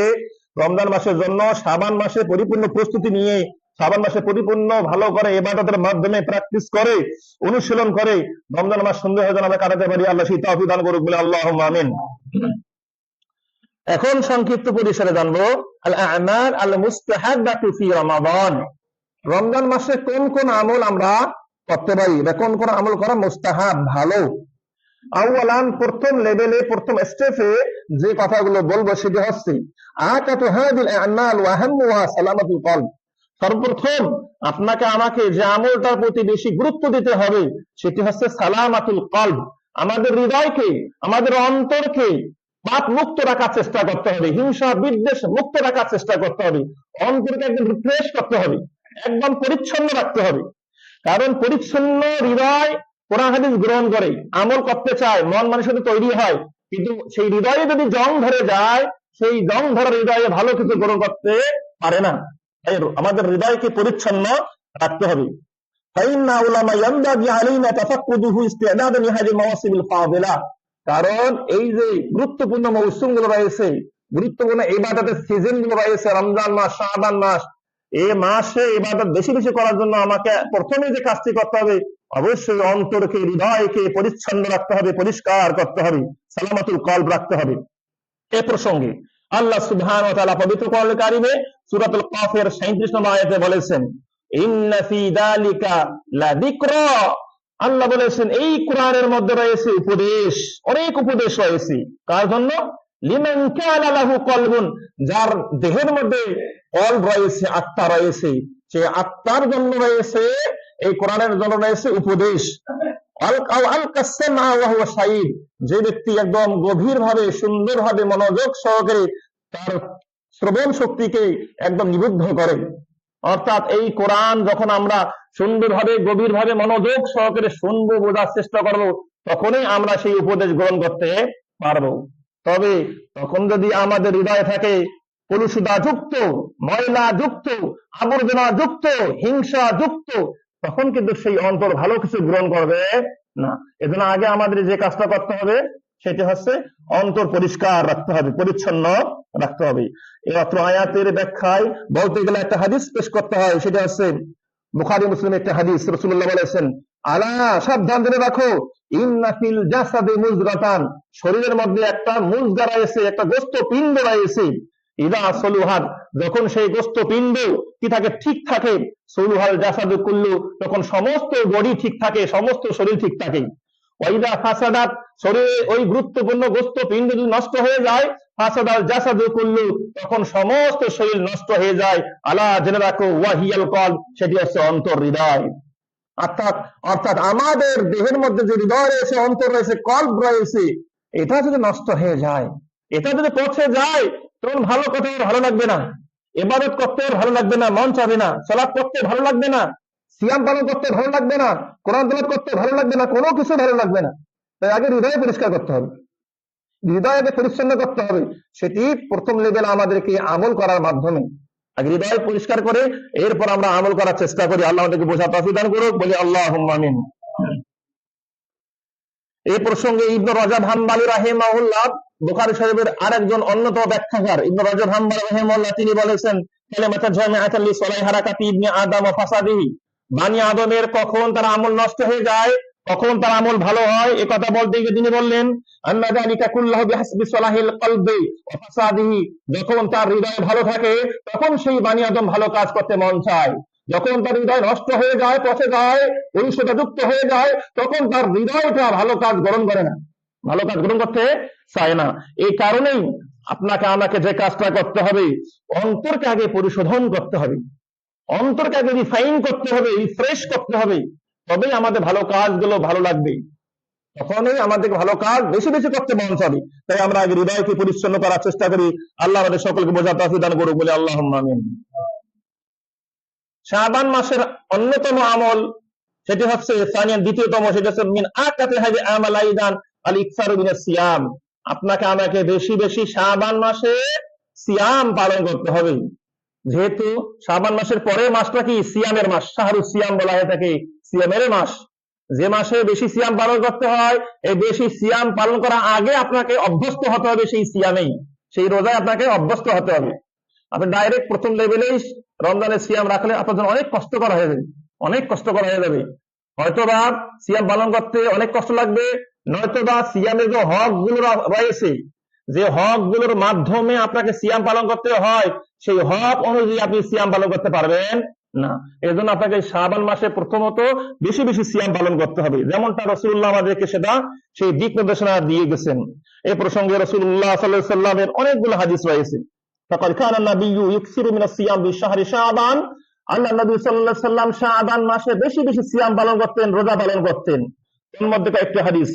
রমজান মাসের জন্য শাবান মাসে পরিপূর্ণ প্রস্তুতি নিয়ে, শাবান মাসে পরিপূর্ণ ভালো করে ইবাদতের মাধ্যমে প্র্যাকটিস করে, অনুশীলন করে রমজান মাস সুন্দর হয়ে যেন আমরা কাটাতে পারি। আল্লাহ সেই তৌফিক দান করুক বলে আল্লাহুম্মা আমিন। এখন সংক্ষিপ্ত পরিসরে জানবো আল আমাল আল মুস্তাহাব্বাতু ফি রমাদান। রমজান মাসে কোন কোন আমল আমরা করতে পারি বা কোন কোন আমল করা মুস্তাহাব, ভালো। আউয়ালান, প্রথম লেভেলে, প্রথম স্টেপে যে কথাগুলো বলবো সেটি হচ্ছে আকাতু হাদিল আমাল ওয়া আহাম্মুহা সালামাতুল কলব। সর্বপ্রথম আপনাকে আমাকে যে আমলটার প্রতি বেশি গুরুত্ব দিতে হবে সেটি হচ্ছে সালামাতুল কলব। আমাদের হৃদয়কে, আমাদের অন্তরকে পাপ মুক্ত রাখার চেষ্টা করতে হবে, হিংসা বিদ্বেষ মুক্ত রাখার চেষ্টা করতে হবে, অন্তরকে একদম রিফ্রেশ করতে হবে, একদম পরিচ্ছন্ন রাখতে হবে। কারণ পরিচ্ছন্ন হৃদয় কোরআন হাদিস গ্রহণ করে আমল করতে চায়, মন মানুষের তৈরি হয়, কিন্তু সেই হৃদয়ে যদি জং ধরে যায়, সেই জং ধরা হৃদয়ে ভালো কিছু গ্রহণ করতে পারে না। তাই আমাদের হৃদয়কে পরিচ্ছন্ন রাখতে হবে। কারণ এই যে গুরুত্বপূর্ণ মৌসুম গুলো রয়েছে, গুরুত্বপূর্ণ ইবাদতের সিজন গুলো রয়েছে, রমজান মাস, শাবান মাস, এই মাসে ইবাদত বেশি বেশি করার জন্য আমাকে প্রথমে যে কাজটি করতে হবে, অবশ্যই অন্তরকে, হৃদয়কে পরিচ্ছন্ন রাখতে হবে, পরিষ্কার করতে হবে, সালামাতুল কলব রাখতে হবে। এ প্রসঙ্গে আল্লাহ সুবহানাহু ওয়া তাআলা পবিত্র কোরআনুল কারীমে সূরাতুল কাফের 37 নম্বর আয়াতে বলেছেন, ইন্না ফি যালিকা লাযিকরা। আল্লাহ বলেছেন এই কোরআনের মধ্যে রয়েছে উপদেশ, অনেক উপদেশ রয়েছে। কার জন্য? লিমান কানা লাহু কলবুন, যার দেহের মধ্যে কলব রয়েছে, আত্মা রয়েছে, সে আত্মার জন্য রয়েছে এই কোরআনের জন্য রয়েছে উপদেশ। যে ব্যক্তি একদম গভীর ভাবে, সুন্দর ভাবে, মনোযোগ সহকারে তার শ্রবণ শক্তিকে একদম নিবদ্ধ করে, অর্থাৎ এই কোরআন যখন আমরা সুন্দরভাবে, গভীর ভাবে, মনোযোগ সহকারে শুনবো, বোঝার চেষ্টা করব, তখনই আমরা সেই উপদেশ গ্রহণ করতে পারবো। তবে তখন যদি আমাদের হৃদয় থাকে কলুষিতা যুক্ত, ময়লা যুক্ত, আবর্জনা যুক্ত, হিংসা যুক্ত, তখন কিন্তু সেই অন্তর ভালো কিছু গ্রহণ করবে না। এজন্য আগে আমাদের যে কাজটা করতে হবে সেটি হচ্ছে অন্তর পরিষ্কার রাখতে হবে, পরিচ্ছন্ন রাখতে হবে। এই অত্র আয়াতের ব্যাখ্যায় বলতে গেলে একটা হাদিস পেশ করতে হয়, সেটা হচ্ছে বুখারী মুসলিমের একটা হাদিস। রাসূলুল্লাহ বলেছেন, আলা, সাবধান জেনে রাখো, ইন্না ফিল জাসাদি মুজগাতান, শরীরের মধ্যে একটা মুজগা রয়েছে, একটা গোস্ত পিণ্ড রয়েছে। ইদা সলুহাত, যখন সেই গোস্ত পিণ্ড কি থাকে, ঠিক থাকে, সলুহাল জাসাদু কুল্লু, তখন সমস্ত বডি ঠিক থাকে, সমস্ত শরীর ঠিক থাকে। ওয়াইদা ফাসাদাত, শরীরে ওই গুরুত্বপূর্ণ গোস্ত পিণ্ড যদি নষ্ট হয়ে যায়, ফাসাদাল জাসাদু কুল্লু, তখন সমস্ত শরীর নষ্ট হয়ে যায়। আলা, জেনে রাখো, ওয়াহিয়াল কলব, সেটি হচ্ছে অন্তর, হৃদয়। অর্থাৎ আমাদের দেহের মধ্যে যে হৃদয় রয়েছে, অন্তর রয়েছে, কলব রয়েছে, এটা যদি নষ্ট হয়ে যায়, এটা যদি পচে যায়, তখন ভালো কথা ভালো লাগবে না, ইবাদত করতে ভালো লাগবে না, মন চাবে না, সালাত করতে ভালো লাগবে না, সিয়াম পালন করতে ভালো লাগবে না, কোরআন তেলাওয়াত করতে ভালো লাগবে না, কোনো কিছু ভালো লাগবে না। তাই আগে হৃদয় পরিষ্কার করতে হবে, হৃদয়কে পরিচ্ছন্ন করতে হবে। সেটি প্রথম লেভেল আমাদেরকে আমল করার মাধ্যমে। আগে হৃদয় পরিষ্কার করে এরপর আমরা আমল করার চেষ্টা করি। আল্লাহ আমাদেরকে বোঝার তৌফিক দান করুক, বলি আল্লাহুম্মা আমিন। এই প্রসঙ্গে ইবনে রাজাব হাম্বলী রাহিমাহুল্লাহ, বুখারী শরীফের আরেকজন অন্যতম ব্যাখ্যাকার ইবনে রাজাব হাম্বলী রাহিমাহুল্লাহ, তিনি বলেছেন, কালিমাতু জামিআতাল লিসালাহি হারাকাতি ইবনে আদম ওয়া ফাসাদিহি, বনি আদমের কখন তার আমল নষ্ট হয়ে যায়, কখন তার আমল ভালো হয়, এই কথা বলতে গিয়ে তিনি বললেন, আন্না যালিকা কুল্লাহু বিহাসবি সালাহিল কলবি ওয়া ফাসাদিহি, যখন তার হৃদয় ভালো থাকে তখন সেই বনি আদম ভালো কাজ করতে মন চায়। যখন তার হৃদয় নষ্ট হয়ে যায়, পচে যায়, কলুষতা যুক্ত হয়ে যায়, তখন তার হৃদয়টা ভালো কাজ গ্রহণ করে না। ভালো কাজ গ্রহণ করতে চায় না। এই কারণেই আপনাকে আমাকে যে কাজটা করতে হবে, অন্তরকে আগে পরিশোধন করতে হবে, অন্তরকে আগে রিফাইন করতে হবে, রিফ্রেশ করতে হবে, তবেই আমাদের ভালো কাজগুলো ভালো লাগবে, তখনই আমাদের ভালো কাজ বেশি বেশি করতে মন চাবে। তাই আমরা আগে হৃদয়কে পরিচ্ছন্ন করার চেষ্টা করি। আল্লাহ আমাদের সকলকে বোঝার তৌফিক দান করুক বলে আল্লাহুম্মা আমিন। শাবান মাসের অন্যতম আমল সেটি হচ্ছে দ্বিতীয়তম, সেটা হচ্ছে মিন আকাতি হাদি আমাল আইদান আল ইকসারু মিনাস সিয়াম। আপনাকে আমাকে বেশি বেশি শাবান মাসে সিয়াম পালন করতে হবে। যেহেতু শাবান মাসের পরের মাসটা কি সিয়ামের মাস, শাহরুস সিয়াম বলা হয় থাকে, সিয়ামের মাস। যে মাসে বেশি সিয়াম পালন করতে হয়, এই বেশি সিয়াম পালন করার আগে আপনাকে অভ্যস্ত হতে হবে সেই সিয়ামেই, সেই রোজায় আপনাকে অভ্যস্ত হতে হবে। আপনি ডাইরেক্ট প্রথম লেভেলেই রমজানের সিয়াম রাখলে আপনার জন্য অনেক কষ্ট করা হয়ে যাবে, অনেক কষ্ট করা হয়ে যাবে। হয়তোবা সিয়াম পালন করতে অনেক কষ্ট লাগবে, নয়তোবা সিয়ামের যে হক গুলো রয়েছে, যে হক গুলোর মাধ্যমে আপনাকে সিয়াম পালন করতে হয়, সেই হক অনুযায়ী আপনি সিয়াম পালন করতে পারবেন না। এই জন্য আপনাকে শাবান মাসে প্রথমত বেশি বেশি সিয়াম পালন করতে হবে, যেমনটা রাসূলুল্লাহ আমাদেরকে সেটা সেই দিক নির্দেশনা দিয়ে গেছেন। এই প্রসঙ্গে রাসূলুল্লাহ সাল্লাল্লাহু আলাইহি ওয়াসাল্লামের অনেকগুলো হাদিস রয়েছে। ফাকাদ কানা নাবিয়্যু ইকসিরু মিনাস সিয়াম বিশাহরি শাবান। আল্লাহ নবী সাল্লাল্লাহু আলাইহি ওয়াসাল্লাম শাবান মাসে বেশি বেশি সিয়াম পালন করতেন, রোজা পালন করতেন। এর মধ্যে কয়েকটি হাদিস।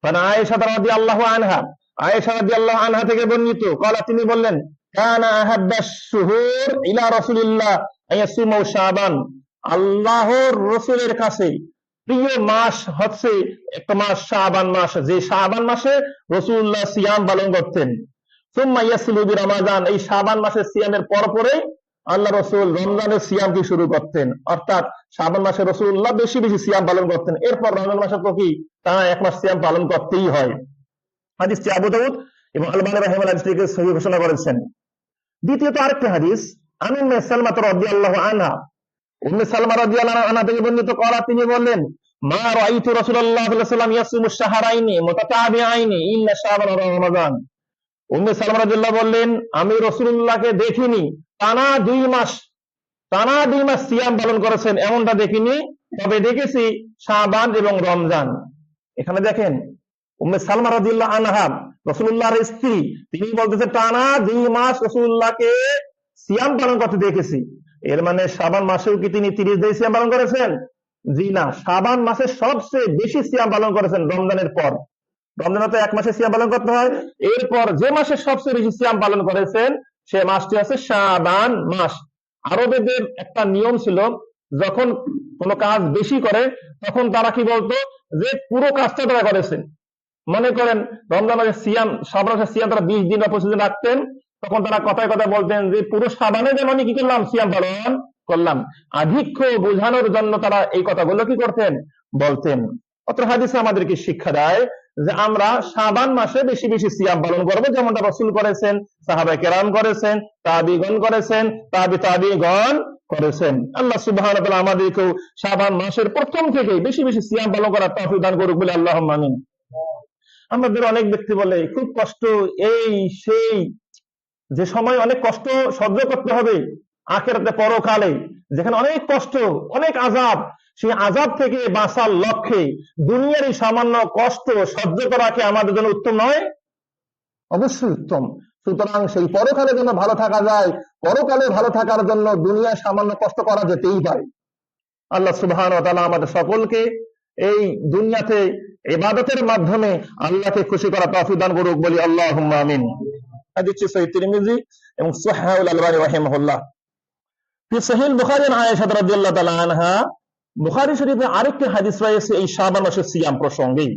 ফানা আয়েশা রাদিয়াল্লাহু আনহা, আয়েশা রাদিয়াল্লাহু আনহা থেকে বর্ণিত, ক্বালা, তিনি বললেন, কানা আহাব্বাশ শুহুর ইলা রাসূলিল্লাহ আয়াসুমু শাবান। আল্লাহর রাসূলের কাছে প্রিয় মাস হচ্ছে একটা মাস শাবান মাস, যে শাবান মাসে রাসূলুল্লাহ সিয়াম পালন করতেন। সুম্মা ইয়াসিলু বিরমাদান, এই শাবান মাসের সিয়ামের পরে আল্লাহ রাসূল রমজানের সিয়ামকে শুরু করতেন, অর্থাৎ শাবান মাসে রাসূলুল্লাহ বেশি বেশি সিয়াম পালন করতেন। এরপর রমজান মাসে তো কি টানা এক মাস সিয়াম পালন করতেই হয়। হাদিসটি আবু দাউদ এবং আলবানী রাহিমাহুল্লাহ হাদিসটিকে সহিহ ঘোষণা করেছেন। দ্বিতীয়ত আরেকটি হাদিস, আন উম্মে সালমা রাদিয়াল্লাহু আনহা, উম্মে সালমা রাদিয়াল্লাহু আনহা থেকে বর্ণিত, ক্বালা, তিনি বললেন, মা রাআইতু রাসূলুল্লাহ সাল্লাল্লাহু আলাইহি ওয়াসাল্লাম ইয়াসুমু শাহরাইনি মুতাতাবিআইনি ইল্লা শাবান ওয়া রমাদান। উম্মে সালমা রাদিয়াল্লাহু বললেন, আমি রাসূলুল্লাহকে দেখিনি টানা 2 মাস সিয়াম পালন করেছেন, এমনটা দেখিনি, তবে দেখেছি শাবান এবং রমজান। এখানে দেখেন, উম্মে সালমা রাদিয়াল্লাহু আনহা রাসূলুল্লাহর স্ত্রী, তিনি বলতেছে টানা 2 মাস রাসূলুল্লাহকে সিয়াম পালন করতে দেখেছি। এর মানে শাবান মাসেও কি তিনি 30 দিন সিয়াম পালন করেছেন? জি না, শাবান মাসে সবচেয়ে বেশি সিয়াম পালন করেছেন রমজানের পর। রমজানে তো 1 মাসে সিয়াম পালন করতে হয়, এরপর যে মাসে সবচেয়ে বেশি সিয়াম পালন করেছেন সে মাসটি হচ্ছে শাবান মাস। আরবেদের একটা নিয়ম ছিল, যখন কোনো কাজ বেশি করে তখন তারা কি বলতো, যে পুরো কাজটা তারা করেছেন। মনে করেন রমজান মাসের সিয়াম, শাবান মাসের সিয়াম তারা 20 দিন বা 25 দিন রাখতেন, তখন তারা কথায় কথায় বলতেন যে পুরো শাবানে যেন আমি কি করলাম, সিয়াম পালন করলাম। আধিক্য বোঝানোর জন্য তারা এই কথাগুলো কি করতেন, বলতেন। অত্র হাদিসে আমাদেরকে শিক্ষা দেয় যে আমরা শাবান মাসে বেশি বেশি সিয়াম পালন করবো, যেমনটা রাসূল করেছেন, সাহাবায়ে কেরাম করেছেন, তাবিঈগণ করেছেন, তাবিঈগণ করেছেন। আল্লাহ সুবহানাহু ওয়া তাআলা আমাদেরকেও শাবান মাসের প্রথম থেকে বেশি বেশি সিয়াম পালন করার তৌফিক দান করুক বলে আল্লাহুম্মা আমিন। আমাদের অনেক ব্যক্তি বলে খুব কষ্ট, এই সেই, যে সময় অনেক কষ্ট সহ্য করতে হবে আখিরাতে, পরকালে যেখানে অনেক কষ্ট, অনেক আযাব, সেই আযাব থেকে বাঁচার লক্ষ্যে দুনিয়ার এই সামান্য কষ্ট সহ্য করা কি আমাদের জন্য উত্তম নয়? অবশ্যই উত্তম। সুতরাং সেই পরকালে যেন ভালো থাকা যায়, পরকালে ভালো থাকার জন্য দুনিয়ায় সামান্য কষ্ট করা যেতেই পারে। আল্লাহ সুবহানাহু ওয়া তাআলা আমাদের সকলকে এই দুনিয়াতে ইবাদতের মাধ্যমে আল্লাহকে খুশি করা তৌফিক দান করুক বলি আল্লাহুম্মা আমিন। হাদিসটি সহিহ তিরমিজি এবং সাহিহুল আলবানী রাহিমাহুল্লাহ। ফি সহিহ বুখারী আন আয়েশা রাদিয়াল্লাহু তাআলা আনহা, বুখারী শরীফে আরেকটি হাদিস রয়েছে এই শাবান মাসের সিয়াম প্রসঙ্গে।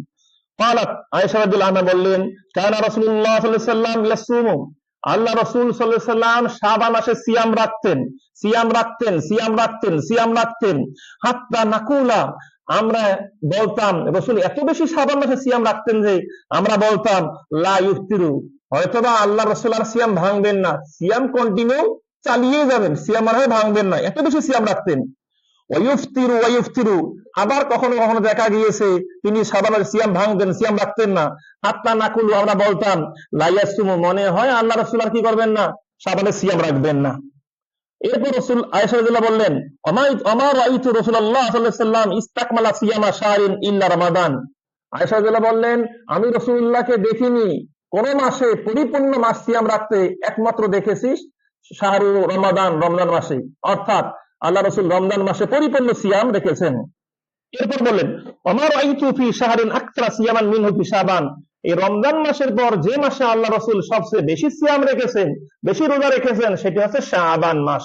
ক্বালাত, আয়েশা রাদিয়াল্লাহু আনহা বললেন, কানা রাসূলুল্লাহ সাল্লাল্লাহু আলাইহি ওয়াসাল্লাম ইয়াসুমু, আল্লাহ রাসূল সাল্লাল্লাহু আলাইহি ওয়াসাল্লাম শাবান মাসে সিয়াম রাখতেন, হাত্তা নাকুলা, আমরা বলতাম রাসূল এত বেশি শাবান মাসে সিয়াম রাখতেন যে আমরা বলতাম লা ইফতিরু, হয়তোবা আল্লাহ রাসূল আর সিয়াম ভাঙবেন না, সিয়াম কন্টিনিউ চালিয়ে যাবেন, সিয়াম আর ভাঙবেন না, এত বেশি সিয়াম রাখতেন। ওয়াইফতিরু, আবার কখনো কখনো দেখা গিয়েছে তিনি শাবানের সিয়াম ভাঙতেন, সিয়াম রাখতেন না। হাত্তা নাকুলু, আমরা বলতাম লা ইয়াসুমু, মনে হয় আল্লাহ রাসূল আর কি করবেন না, শাবানের সিয়াম রাখবেন না। এরপর রাসূল আয়েশা রাদিয়াল্লাহু বললেন, আমা রাআইতু রাসূলুল্লাহ সাল্লাল্লাহু আলাইহি ওয়াসাল্লাম ইস্তাকমালা সিয়ামা শাহরিন ইল্লা রমাদান, আয়েশা রাদিয়াল্লাহু বললেন, আমি রাসূলুল্লাহকে দেখিনি কোন মাসে পরিপূর্ণ মাস সিয়াম রাখতে, একমাত্র দেখেছি শাহরু রমাদান, রমজান মাসে, অর্থাৎ আল্লাহ রাসূল রমজান মাসে পরিপূর্ণ সিয়াম রেখেছেন। এরপর বললেন, আমার আইতু ফি শাহরিন আকতারা সিয়ামান মিনহু ফি শাবান, এই রমজান মাসের পর যে মাসে আল্লাহ রাসূল সবচেয়ে বেশি সিয়াম রেখেছেন, বেশি রোজা রেখেছেন, সেটি হচ্ছে শাবান মাস।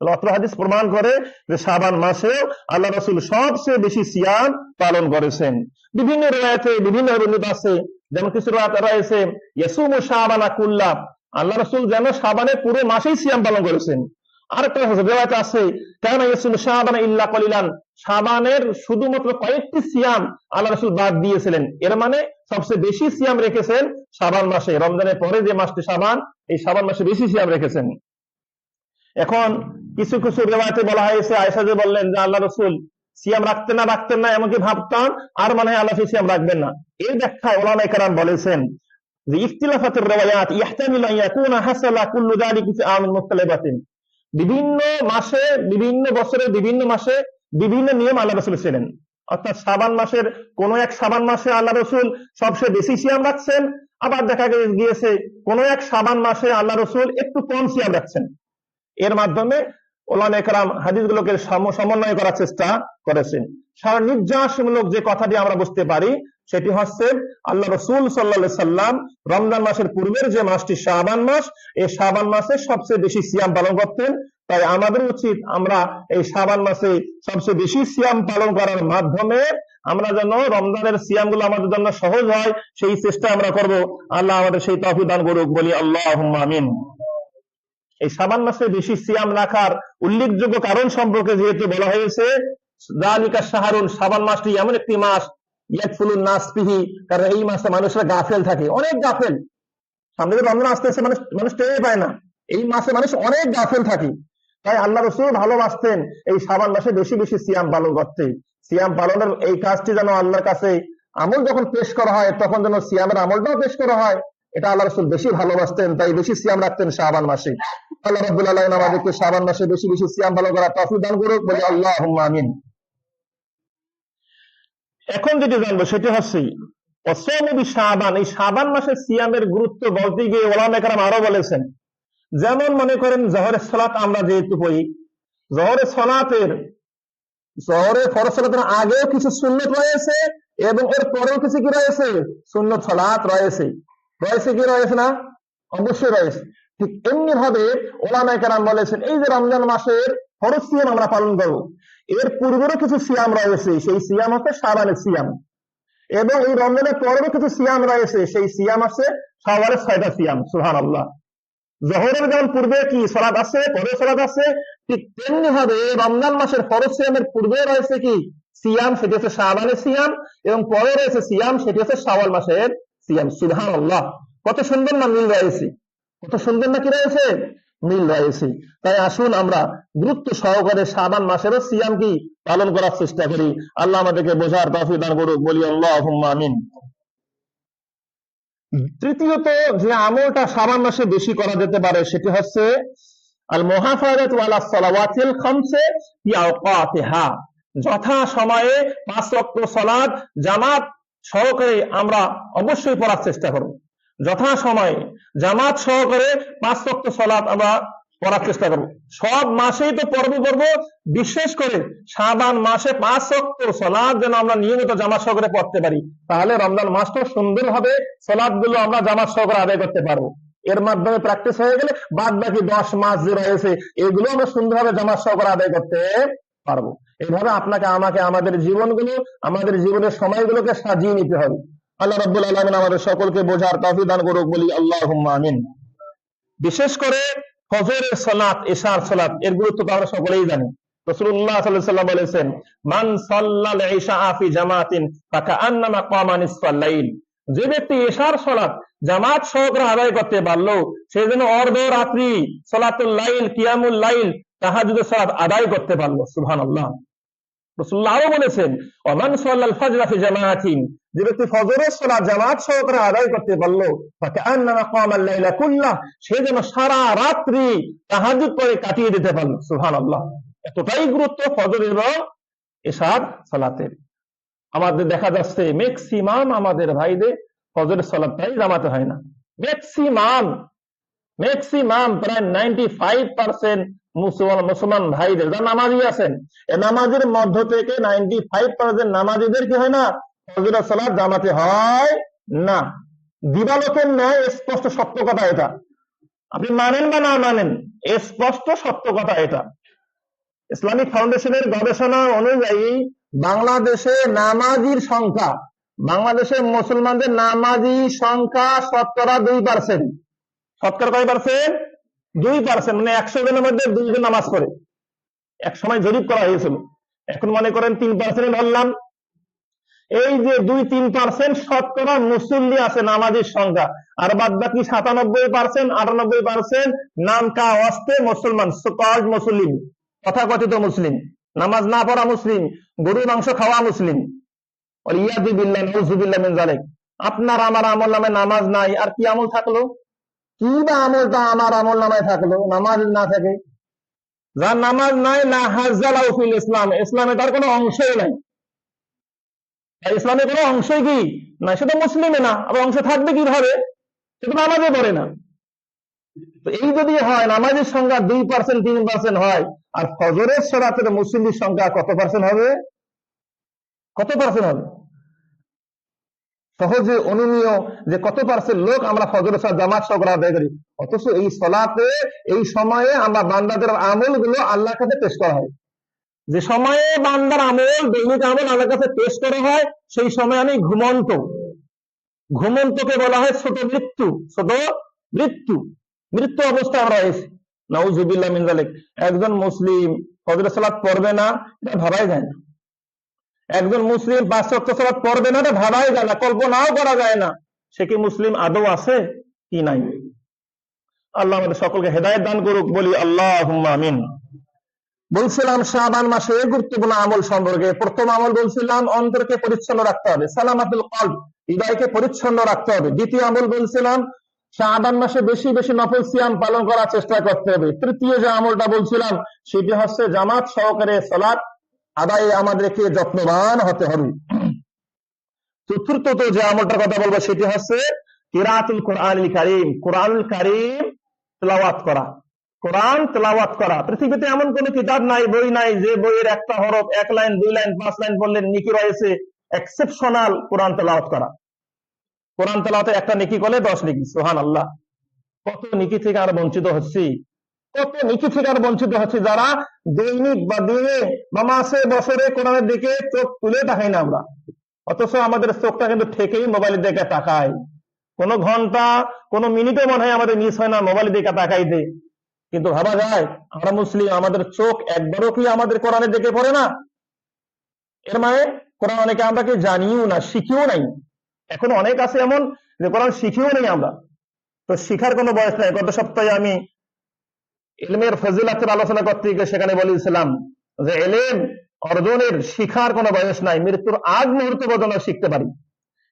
অত্র হাদিস প্রমাণ করে যে শাবান মাসে আল্লাহ রাসূল সবচেয়ে বেশি সিয়াম পালন করেছেন। বিভিন্ন riwayate বিভিন্ন বর্ণিত আছে, যেমন কিছু riwayat রয়েছে ইয়াসুমু শাবানা কুল্লা, আল্লাহ রাসূল যেন শাবানের পুরো মাসেই সিয়াম পালন করেছেন। আরেকটা riwayat আছে কানা ইয়াসুমু শাবানা ইল্লা কলিলান, শাবানের শুধুমাত্র কয়েকটি সিয়াম আল্লাহ রাসূল বাদ দিয়েছিলেন, এর মানে সবচেয়ে বেশি সিয়াম রেখেছেন শাবান মাসে। রমজানের পরে যে মাসটি শাবান, এই শাবান মাসে বেশি সিয়াম রেখেছেন। এখন কিছু কিছু রিওয়ায়াতে বলা হয়েছে, আয়েশা যে বললেন যে আল্লাহ রাসূল সিয়াম রাখতেন না এমনকি ভাবতাম আর মনে হয় আল্লাহ সিয়াম রাখবেন না। এর ব্যাখ্যায় উলামায়ে কেরাম বলেছেন যে ইখতিলাফাতুর রিওয়ায়াত ইহতামিলু আন ইয়াকুনা হাসালা কুল্লু যালিকা ফি আমিন মুখতালিফাতিন, বিভিন্ন মাসে, বিভিন্ন বছরে, বিভিন্ন মাসে বিভিন্ন নিয়ম আল্লাহ রাসূল ছিলেন। অর্থাৎ শাবান মাসের কোন এক শাবান মাসে আল্লাহ রাসূল সবচেয়ে বেশি সিয়াম রাখছেন, আবার দেখা গিয়েছে কোন এক শাবান মাসে আল্লাহ রাসূল একটু কম সিয়াম রাখছেন। এর মাধ্যমে উলামায়ে কেরাম হাদিসগুলোকে সমন্বয় করার চেষ্টা করেছেন। সারনির্যাসমূলক যে কথাটি আমরা বুঝতে পারি সেটি হচ্ছে আল্লাহ রাসূল সাল্লাল্লাহু আলাইহি সাল্লাম রমজান মাসের পূর্বের যে মাসটি শাবান মাস, এই শাবান মাসে সবচেয়ে বেশি সিয়াম পালন করতেন। তাই আমাদের উচিত আমরা এই শাবান মাসে সবচেয়ে বেশি সিয়াম পালন করার মাধ্যমে আমরা যেন রমজানের সিয়ামগুলো আমাদের জন্য সহজ হয়, সেই চেষ্টা আমরা করব। আল্লাহ আমাদের সেই তৌফিক দান করুক, বলি আল্লাহুম্মা আমিন। এই শাবান মাসে বেশি সিয়াম রাখার উল্লেখযোগ্য কারণ সম্পর্কে যেহেতু বলা হয়েছে, যালিকা শাহরুন, শাবান মাসটি এমন একটি মাস ইয়াকফুলুন নাস ফিহি, কারণ এই মাসে মানুষরা গাফেল থাকে, অনেক গাফেল। সামনে যে রমজান আসতেছে, মানুষ টের পায় না, এই মাসে মানুষ অনেক গাফেল থাকে। তাই আল্লাহ রাসূল ভালোবাসতেন এই শাবান মাসে বেশি বেশি সিয়াম পালন করতে। সিয়াম পালনের এই কাজটি যেন আল্লাহর কাছে আমল যখন পেশ করা হয়, তখন যেন সিয়ামের আমলটাও পেশ করা হয়, এটা আল্লাহ রাসূল বেশি ভালোবাসতেন, তাই বেশি সিয়াম রাখতেন শাবান মাসে। আল্লাহ রাব্বুল আলামিন আমাদেরকে শাবান মাসে বেশি বেশি সিয়াম পালন করার তৌফিক দান করুক, বলি আল্লাহুম্মা আমিন। এখন যেটি জানবো সেটি হচ্ছে ওয়াসাওমু শাবান, এই শাবান মাসের সিয়ামের গুরুত্ব বলতে গিয়ে উলামায়ে কেরাম আরো বলেছেন, যেমন মনে করেন জোহরের সালাত আমরা যেহেতু পড়ি, জোহরের ফরজ সালাতের আগেও কিছু সুন্নত রয়েছে এবং এর পরেও কিছু কি রয়েছে, সুন্নত সালাত রয়েছে কি রয়েছে না? অবশ্যই রয়েছে। ঠিক এমনি ভাবে উলামায়ে কেরাম বলেছেন, এই যে রমজান মাসের ফরজ সিয়াম আমরা পালন করব, এর পূর্বেরও কিছু সিয়াম রয়েছে, সেই সিয়াম হচ্ছে শাবানের সিয়াম, এবং এই রমজানের পরেও কিছু সিয়াম রয়েছে, সেই সিয়াম আছে শাওয়ালের 6টা সিয়াম। সুবহানাল্লাহ। জোহরের যেমন পূর্বে কি সালাত আছে, পরে সালাত আছে, ঠিক তেমনি ভাবে রমজান মাসের ফরজ সিয়ামের পূর্বে রয়েছে কি সিয়াম, সেটি হচ্ছে শাবানের সিয়াম, এবং পরে রয়েছে সিয়াম, সেটি হচ্ছে শাওয়াল মাসের সিয়াম। সুবহানাল্লাহ, কত সুন্দর না মিল রয়েছে, কত সুন্দর না কি রয়েছে, মিল রয়েছে। তাই আসুন আমরা গুরুত্ব সহকারে শাবান মাসেরও সিয়াম কি পালন করার চেষ্টা করি। আল্লাহ আমাদেরকে বোঝার তৌফিক দান করুক, বলি আল্লাহুম্মা আমিন। তৃতীয়ত যে আমলটা শাবান মাসে বেশি করা যেতে পারে সেটি হচ্ছে আল মুহাফাজাতু আলা সালাওয়াতিল খামসে ফি আওকাতিহা, যথা সময়ে 5 ওয়াক্ত সালাত জামাত সহকারে আমরা অবশ্যই পড়ার চেষ্টা করব। যথা সময়ে জামাত সহকারে 5 ওয়াক্ত সালাত আমরা পড়ার চেষ্টা করব। সব মাসেই তো পড়ব, বিশেষ করে শাবান মাসে 5 ওয়াক্ত সালাত যেন আমরা নিয়মিত জামাত সহকারে পড়তে পারি, তাহলে রমজান মাসটা সুন্দরভাবে সালাতগুলো আমরা জামাত সহকারে আদায় করতে পারবো। এর মাধ্যমে প্র্যাকটিস হয়ে গেলে বাদ বাকি 10 মাস যে রয়েছে এগুলো আমরা সুন্দরভাবে জামাত সহকারে আদায় করতে পারবো। এইভাবে আপনাকে আমাকে আমাদের জীবনগুলো, আমাদের জীবনের সময়গুলোকে সাজিয়ে নিতে হবে। আল্লাহ রাব্বুল আলামিন আমাদের সকলকে বোঝার তৌফিক দান করুক, বলি আল্লাহুম্মা আমিন। বিশেষ করে ফজরের সালাত, ইশার সালাত, এর গুরুত্ব তো আমরা সকলেই জানি। রাসূলুল্লাহ সাল্লাল্লাহু আলাইহি ওয়াসাল্লাম বলেছেন, মান সাল্লাল ইশা ফি জামাতিন ফাকাআন্নামা ক্বামা নিসফাল লাইল, যে ব্যক্তি ইশার সালাত জামাত সহকারে আদায় করতে পারলো, সে যেন অর্ধ রাত্রি সালাতুল লাইল, কিয়ামুল লাইল, তাহাজ্জুদের সালাত আদায় করতে পারলো। সুবহানাল্লাহ। রাসূলুল্লাহ আরো বলেছেন, ওমান সাল্লাল ফাজরা ফি জামাতিন, যে ব্যক্তি ফজরের সালাত জামাত সহকারে আদায় করতে পারলো, ফাকাআন্নামা ক্বামাল লাইলা কুল্লাহ, সে যেন সারা রাত্রি তাহাজ্জুদ করে কাটিয়ে দিতে পারলো। সুবহানাল্লাহ। এতটাই গুরুত্ব ফজর এবং ইশার সালাতের। আমাদের দেখা যাচ্ছে ম্যাক্সিমাম আমাদের ভাইদের ফজরের সালাতটাই জামাতে হয় না। ম্যাক্সিমাম ম্যাক্সিমাম প্রায় 95% মুসলমান ভাইদের যারা নামাজি আছেন, এই নামাজের মধ্য থেকে 95% নামাজিদের কি হয় না, ফজরের সালাত জামাতে হয় না। দিবালোকের ন্যায় স্পষ্ট সত্য কথা এটা, আপনি মানেন বা না মানেন, স্পষ্ট সত্য কথা এটা। ইসলামিক ফাউন্ডেশনের গবেষণা অনুযায়ী বাংলাদেশে নামাজির সংখ্যা, বাংলাদেশের মুসলমানদের নামাজি সংখ্যা শতকরা 2%। শতকরা কয় পার্সেন্ট? 2%, মানে 100 জনের মধ্যে 2 জন নামাজ পড়ে। এক সময় জরিপ করা হয়েছিল, এখন মনে করেন 3% ধরলাম। এই যে 2-3% শতকরা মুসল্লি আছে নামাজির সংখ্যা, আর বাদ বাকি 97%, 98% নাম কা ওয়াস্তে মুসলমান, কজ মুসলিম, তথাকথিত মুসলিম, নামাজ না পড়া মুসলিম, গরু মাংস খাওয়া মুসলিম। ইয়াদু বিল্লাহ নাউযুবিল্লাহ মিন যালিক। আপনার আমার আমল নামে নামাজ নাই, আর কি আমল থাকলো? কি বা আমলটা আমার আমল নামায় থাকলো নামাজ না থাকে? যার নামাজ নাই, না হাজ্জালাহু ফিল ইসলাম, ইসলামে তার কোনো অংশই নাই। ইসলামের কোনো অংশই কি না, সেটা মুসলিমে না, আবার অংশ থাকবে কিভাবে? সেটা নামাজে পড়ে না। তো এই যদি হয়, নামাজের সংখ্যা 2%-3% হয়, আর ফজরের সালাতের মুসল্লির সংখ্যা কত পার্সেন্ট হবে? কত পার্সেন্ট হবে? সহজে অনুমীয় যে কত পার্সেন্ট লোক আমরা ফজরের সালাত জামাত সহকারে আদায় করি, অথচ এই সালাতে এই সময়ে আমরা বান্দাদের আমলগুলো আল্লাহর কাছে পেশ করা হয়। যে সময়ে বান্দার আমল, দৈনিক আমল আল্লাহর কাছে পেশ করা হয়, সেই সময় আমি ঘুমন্ত, ঘুমন্তকে বলা হয় ছোট মৃত্যু, ছোট মৃত্যু, মৃত্যু অবস্থা আমরা হয়েছি, নাউযুবিল্লাহ মিন যালিক। একজন মুসলিম ফজরের সালাত পড়বে না, এটা ভাবাই যায় না। একজন মুসলিম 5 ওয়াক্ত সালাত পড়বে না, এটা ভাবাই যায় না, কল্পনাও করা যায় না। সে কি মুসলিম আদৌ আছে কি নাই? আল্লাহ আমাদের সকলকে হেদায়েত দান করুক, বলি আল্লাহুম্মা আমিন। বলছিলাম শাবান মাসে গুরুত্বপূর্ণ আমল সম্পর্কে। প্রথম আমল বলছিলাম অন্তরকে পরিচ্ছন্ন রাখতে হবে, সালামাতুল কলব, হৃদয়কে পরিচ্ছন্ন রাখতে হবে। দ্বিতীয় আমল বলছিলাম শাবান মাসে বেশি বেশি নফল সিয়াম পালন করার চেষ্টা করতে হবে। তৃতীয় যে আমলটা বলছিলাম সেটি হচ্ছে জামাত সহকারে সালাত আদায়ে আমাদেরকে যত্নবান হতে হবে। চতুর্থত যে আমলটার কথা বলবো সেটি হচ্ছে কিরাতুল কোরআনুল কারীম, কোরআনুল কারীম তেলাওয়াত করা, কোরআন তেলাওয়াত করা। পৃথিবীতে এমন কোন কিতাব নাই, বই নাই, যে বইয়ের একটা হরফ 1 লাইন 2 লাইন 5 লাইন পড়লে নেকি রয়েছে। এক্সেপশনাল কোরআন তেলাওয়াত করা। কোরআন তেলাওয়াতে একটা নেকি করলে 10 নেকি, সুবহানাল্লাহ। কত নেকি থেকে আর বঞ্চিত হচ্ছি, কত নেকি থেকে আর বঞ্চিত হচ্ছি, যারা দৈনিক বা দিনে বা মাসে বছরে কোরআনের দিকে চোখ তুলে তাকাই না আমরা, অথচ আমাদের চোখটা কিন্তু ঠেকেই মোবাইলের দিকে তাকায়। কোন ঘন্টা কোন মিনিটে মনে হয় আমাদের মিস হয় না মোবাইলের দিকে তাকাইতে। কিন্তু ভাবা যায় আমরা মুসলিম, আমাদের চোখ একবারও কি আমাদের কোরআনের দিকে পড়ে না? এর মানে কোরআন অনেকে আমরা কি জানিও না, শিখিও নাই। এখন অনেক আছে এমন যে কোরআন শিখিও নেই আমরা। তো শিখার কোনো বয়স নাই। গত সপ্তাহে আমি ইলমের ফজিলাতের আলোচনা করতে গিয়ে সেখানে বলেছিলাম যে ইলম অর্জনের শিখার কোনো বয়স নাই, মৃত্যুর আগ মুহূর্ত পর্যন্ত শিখতে পারি।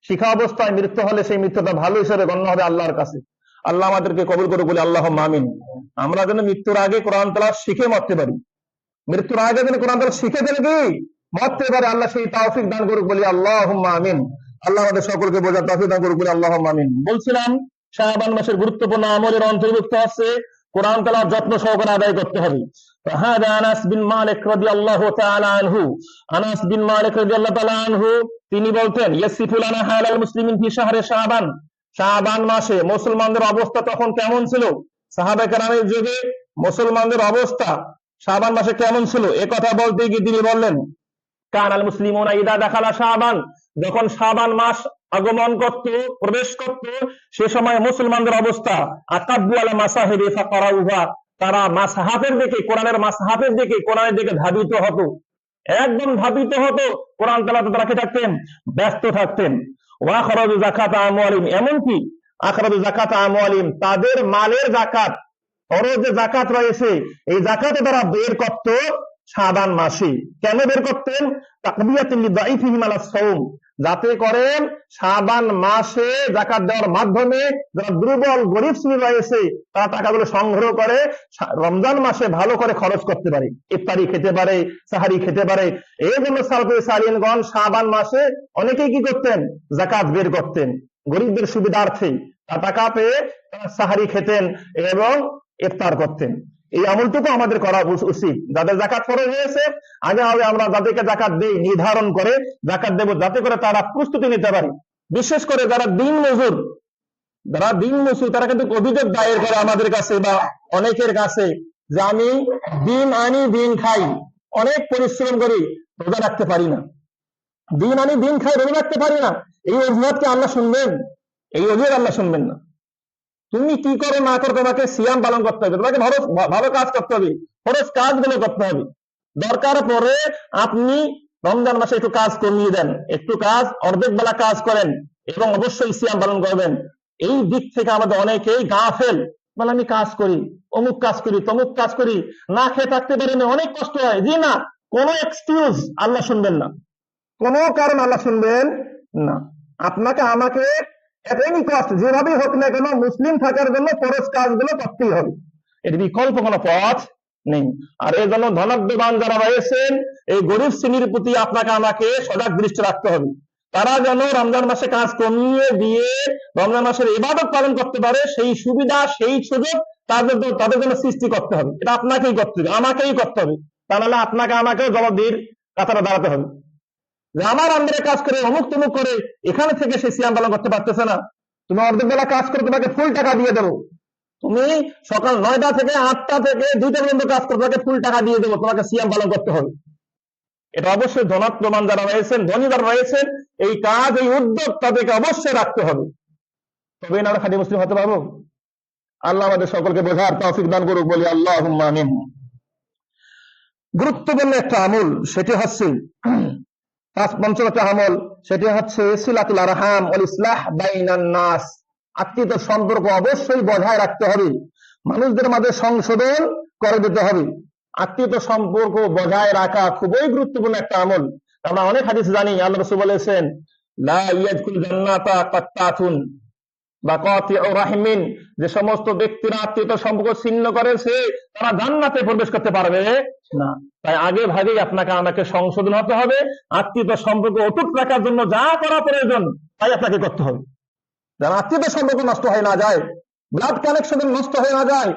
শিখা অবস্থায় মৃত্যু হলে সেই মৃত্যুটা ভালো হিসেবে গণ্য হবে আল্লাহর কাছে। আল্লাহ আমাদেরকে কবুল করে বলে আল্লাহুম্মা আমিন। আমরা যেন মৃত্যুর আগে কোরআন তেলাওয়াত শিখে মরতে পারি, মৃত্যুর আগে যেন কোরআন তেলাওয়াত শিখে ফেলে কি মরতে পারে, আল্লাহ সেই তৌফিক দান করুক, বলি আল্লাহুম্মা আমিন। আল্লাহ আমাদের সকলকে বোঝার তৌফিক দান করুক, বলি আল্লাহুম্মা আমিন। বলছিলাম শাবান মাসের গুরুত্বপূর্ণ আমলের অন্তর্ভুক্ত আছে কোরআন তেলাওয়াত যত্ন সহকারে আদায় করতে হবে। ফাহাদা আনাস বিন মালিক রাদিয়াল্লাহু তাআলা আনহু, আনাস বিন মালিক রাদিয়াল্লাহু তাআলা আনহু তিনি বলতেন ইয়াসিফু লানা হালাল মুসলিমিন ফি শাহরে শাবান, শাবান মাসে মুসলমানদের অবস্থা তখন কেমন ছিল, সাহাবা কেরামের যুগে মুসলমানদের অবস্থা শাবান মাসে কেমন ছিল, এ কথা বলতে গিয়ে তিনি বললেন কানাল মুসলিমুনা ইদা দাখালা শাবান, যখন শাবান মাস আগমন করত, প্রবেশ করত, সে সময় মুসলমানদের অবস্থা আকাব্বু আলা মাসাহিবি ফাকারাউহা, তারা মাসহাফের দিকে, কোরআনের মাসহাফের দিকে, কোরআনের দিকে ধাবিত হতো, একদম ধাবিত হতো। কোরআন তেলাওয়াতে তারা কি থাকতেন? ব্যস্ত থাকতেন। ওয়া খরাজু যাকাতা আমওয়ালিহিম, এমনকি আখরাজু যাকাতা আমওয়ালিহিম, তাদের মালের যাকাত, ফরজ যে যাকাত রয়েছে এই যাকাতে তারা বের করত শাবান মাসে। কেন বের করতেন? তাকবিয়াতুল লিদাইফিহিম আলা সাওম, যাতে করেন শাবান মাসে যাকাত দেওয়ার মাধ্যমে যারা দুর্বল গরিব শ্রেণী রয়েছে তারা টাকাগুলো সংগ্রহ করে রমজান মাসে ভালো করে খরচ করতে পারে, ইফতারি খেতে পারে, সাহারি খেতে পারে। এই জন্য সালাফে সালিহিনগণ শাবান মাসে অনেকেই কি করতেন, যাকাত বের করতেন গরিবদের সুবিধার্থে। টাকা পেয়ে তারা সাহারি খেতেন এবং ইফতার করতেন। এই আমলটুকু আমাদের করা উচিত। যাদের যাকাত ফরজ হয়েছে আগে হবে আমরা যাদেরকে যাকাত দেই নির্ধারণ করে যাকাত দেব, যাতে করে তারা প্রস্তুতি নিতে পারে। বিশেষ করে যারা দিন মজুর তারা কিন্তু অভিযোগ দায়ের করে আমাদের কাছে বা অনেকের কাছে যে আমি দিন আনি দিন খাই, অনেক পরিশ্রম করি, রোজা রাখতে পারি না, দিন আনি দিন খাই, রোজা রাখতে পারি না। এই অজুহাতকে আল্লাহ শুনবেন? এই অজুহাত আল্লাহ শুনবেন না। তুমি কি করো না করো, তোমাকে সিয়াম পালন করতে হবে, তোমাকে ভালো কাজ করতে হবে, ফরজ কাজগুলো করতে হবে। দরকার পড়ে আপনি রমজান মাসে একটু কাজ কমিয়ে দেন, একটু কাজ অর্ধেক বেলা কাজ করেন এবং অবশ্যই সিয়াম পালন করবেন। এই দিক থেকে আমাদের অনেকেই গাফেল, মানে আমি কাজ করি, অমুক কাজ করি, তমুক কাজ করি, না খেয়ে থাকতে পারি না, অনেক কষ্ট হয়। জি না, কোনো এক্সকিউজ আল্লাহ শুনবেন না, কোনো কারণ আল্লাহ শুনবেন না। আপনাকে আমাকে যেভাবেই হোক না কেন মুসলিম থাকার জন্য ফরজ কাজগুলো করতেই হবে, এর বিকল্প কোনো পথ নেই। আর এই জন্য ধনাঢ্যবান যারা রয়েছেন এই গরিব শ্রেণীর প্রতি আপনাকে আমাকে সজাগ দৃষ্টি রাখতে হবে। তারা যেন রমজান মাসে কাজ কমিয়ে দিয়ে রমজান মাসের ইবাদত পালন করতে পারে, সেই সুবিধা সেই সুযোগ তাদের জন্য সৃষ্টি করতে হবে। এটা আপনাকেই করতে হবে, আমাকেই করতে হবে। তা নাহলে আপনাকে আমাকেও জবাবদিহির কাতারে দাঁড়াতে হবে যে আমার আন্ডারে কাজ করে অমুক তমুক করে এখানে থেকে সে সিয়াম পালন করতে পারতেছে না, তুমি অর্ধেক বেলা কাজ করে তোমাকে ফুল টাকা দিয়ে দেবো, তুমি সকাল 9টা থেকে 8টা থেকে 2টা পর্যন্ত কাজ করে তোমাকে ফুল টাকা দিয়ে দেবো, তোমাকে সিয়াম পালন করতে হবে। এটা অবশ্যই ধনাত্মবান যারা রয়েছেন, ধনী যারা রয়েছেন, এই কাজ এই উদ্যোগ তাদেরকে অবশ্যই রাখতে হবে, তবেই না আমরা খাঁটি মুসলিম হতে পারবো। আল্লাহ আমাদের সকলকে বোঝার তৌফিক দান করুক, বলি আল্লাহুম্মা আমিন। গুরুত্বপূর্ণ একটা আমল সেটি হচ্ছে পঞ্চম একটা আমল, সেটি হচ্ছে সিলাতুল আরহাম ওয়াল ইসলাহ বাইনান নাস। আত্মীয়তার সম্পর্ক অবশ্যই বজায় রাখতে হবে, মানুষদের মাঝে সংশোধন করে দিতে হবে। আত্মীয়তার সম্পর্ক বজায় রাখা খুবই গুরুত্বপূর্ণ একটা আমল। আমরা অনেক হাদিস জানি, আল্লাহ রাসূল বলেছেন লা ইয়াদখুল জান্নাতা কাত্তাতুন বা কাতিউ রাহিমিন, যে সমস্ত ব্যক্তিরা আত্মীয়তার সম্পর্ক ছিন্ন করেছে তারা জান্নাতে প্রবেশ করতে পারবে না। তাই আগে ভাগেই আপনাকে আমাকে সংশোধন হতে হবে, আত্মীয়তার সম্পর্ক অটুট রাখার জন্য যা করা প্রয়োজন তাই আপনাকে করতে হবে, যেন আত্মীয়তার সম্পর্ক নষ্ট হয়ে না যায়, ব্লাড কানেকশন নষ্ট হয়ে না যায়,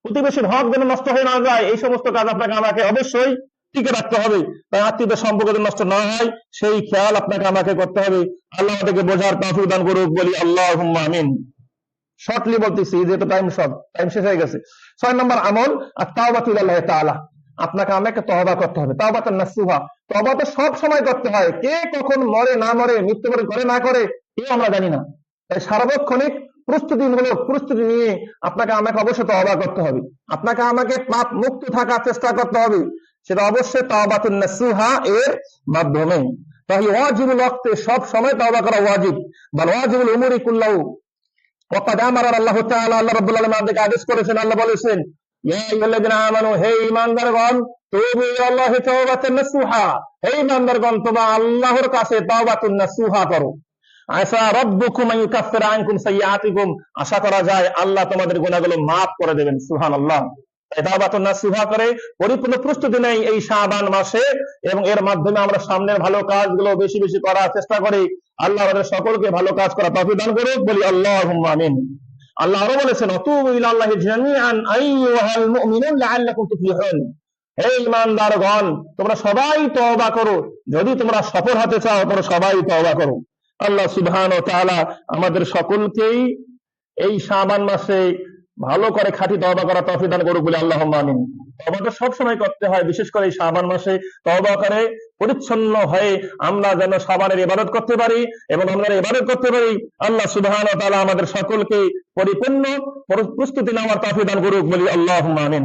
প্রতিবেশীর হক যেন নষ্ট হয়ে না যায়। এই সমস্ত কাজ আপনাকে আমাকে অবশ্যই টিকে রাখতে হবে। তাই আত্মীয়তার সম্পর্ক যেন নষ্ট না হয় সেই খেয়াল আপনাকে আমাকে করতে হবে। আল্লাহ আমাদেরকে বোঝার তৌফিক দান করুক, বলি আল্লাহুম্মা আমিন। শর্টলি বলতেছি যেহেতু টাইম শেষ হয়ে গেছে। 6 নম্বর আমল আত-তাওবাতু ইলাল্লাহি তাআলা। আপনাকে আমাকে তওবা করতে হবে, তাওবাতুন নাসুহা। তওবা তো সব সময় করতে হয়, কে কখন মরে না মরে, মৃত্যুবরণ করে না করে এও আমরা জানি না। তাই সার্বক্ষণিক প্রস্তুতি নিয়ে আপনাকে আমাকে অবশ্যই তওবা করতে হবে, আপনাকে আমাকে পাপ মুক্ত থাকার চেষ্টা করতে হবে, সেটা অবশ্যই তাওবাতুন নাসুহা এর মাধ্যমে। তাই ওয়াজিবুল ওয়াক্তে সব সময় তওবা করা ওয়াজিব, বাল ওয়াজিবুল উমুরি কুল্লাহু। ওয়াকাদ আমারা আল্লাহু তাআলা, আল্লাহ রাব্বুল আলামিন আমাদেরকে আদেশ করেছেন, আল্লাহ বলেছেন ইয়া আইয়ুহাল্লাযিনা আমানু, হে ঈমানদারগণ, তুবু ইলাল্লাহি তাওবাতান নাসুহা, হে ঈমানদারগণ তোমরা আল্লাহর কাছে তাওবাতুন নাসুহা করো। আসা রাব্বুকুম আন ইউকাফিরা আনকুম সাইয়্যাতিকুম, আশা করা যায় আল্লাহ তোমাদের গুনাহগুলো maaf করে দেবেন। সুবহানাল্লাহ। তাই তাওবাতুন নাসুহা করে পরিপূর্ণ প্রস্তুতি নেই এই শাবান মাসে, এবং এর মাধ্যমে আমরা সামনের ভালো কাজগুলো বেশি বেশি করার চেষ্টা করি। আল্লাহ আমাদের সকলকে ভালো কাজ করা তৌফিক দান করুক, বলি আল্লাহুম্মা আমিন। আল্লাহ আরো বলেছেন অতুবু ইলাল্লাহি জামিআন আইয়ুহাল মুমিনুন লাআল্লাকুম তুফলিহুন, হে ঈমানদারগণ তোমরা সবাই তওবা করো, যদি তোমরা সফল হতে চাও তোমরা সবাই তওবা করো। আল্লাহ সুবহানাহু ওয়া তাআলা আমাদের সকলকেই এই শাবান মাসে ভালো করে খাঁটি তওবা করা তৌফিক দান করুক, বলে আল্লাহুম্মা আমিন। তওবাটা সব সময় করতে হয়, বিশেষ করে এই শাবান মাসে তওবা করে পরিচ্ছন্ন হয়ে আমরা যেন শাবানের ইবাদত করতে পারি এবং আমরা ইবাদত করতে পারি। আল্লাহ সুবহানাহু ওয়া তাআলা আমাদের সকলকে পরিপূর্ণ প্রস্তুতি নেওয়ার তৌফিক দান করুক, বলি আল্লাহুম্মা আমিন।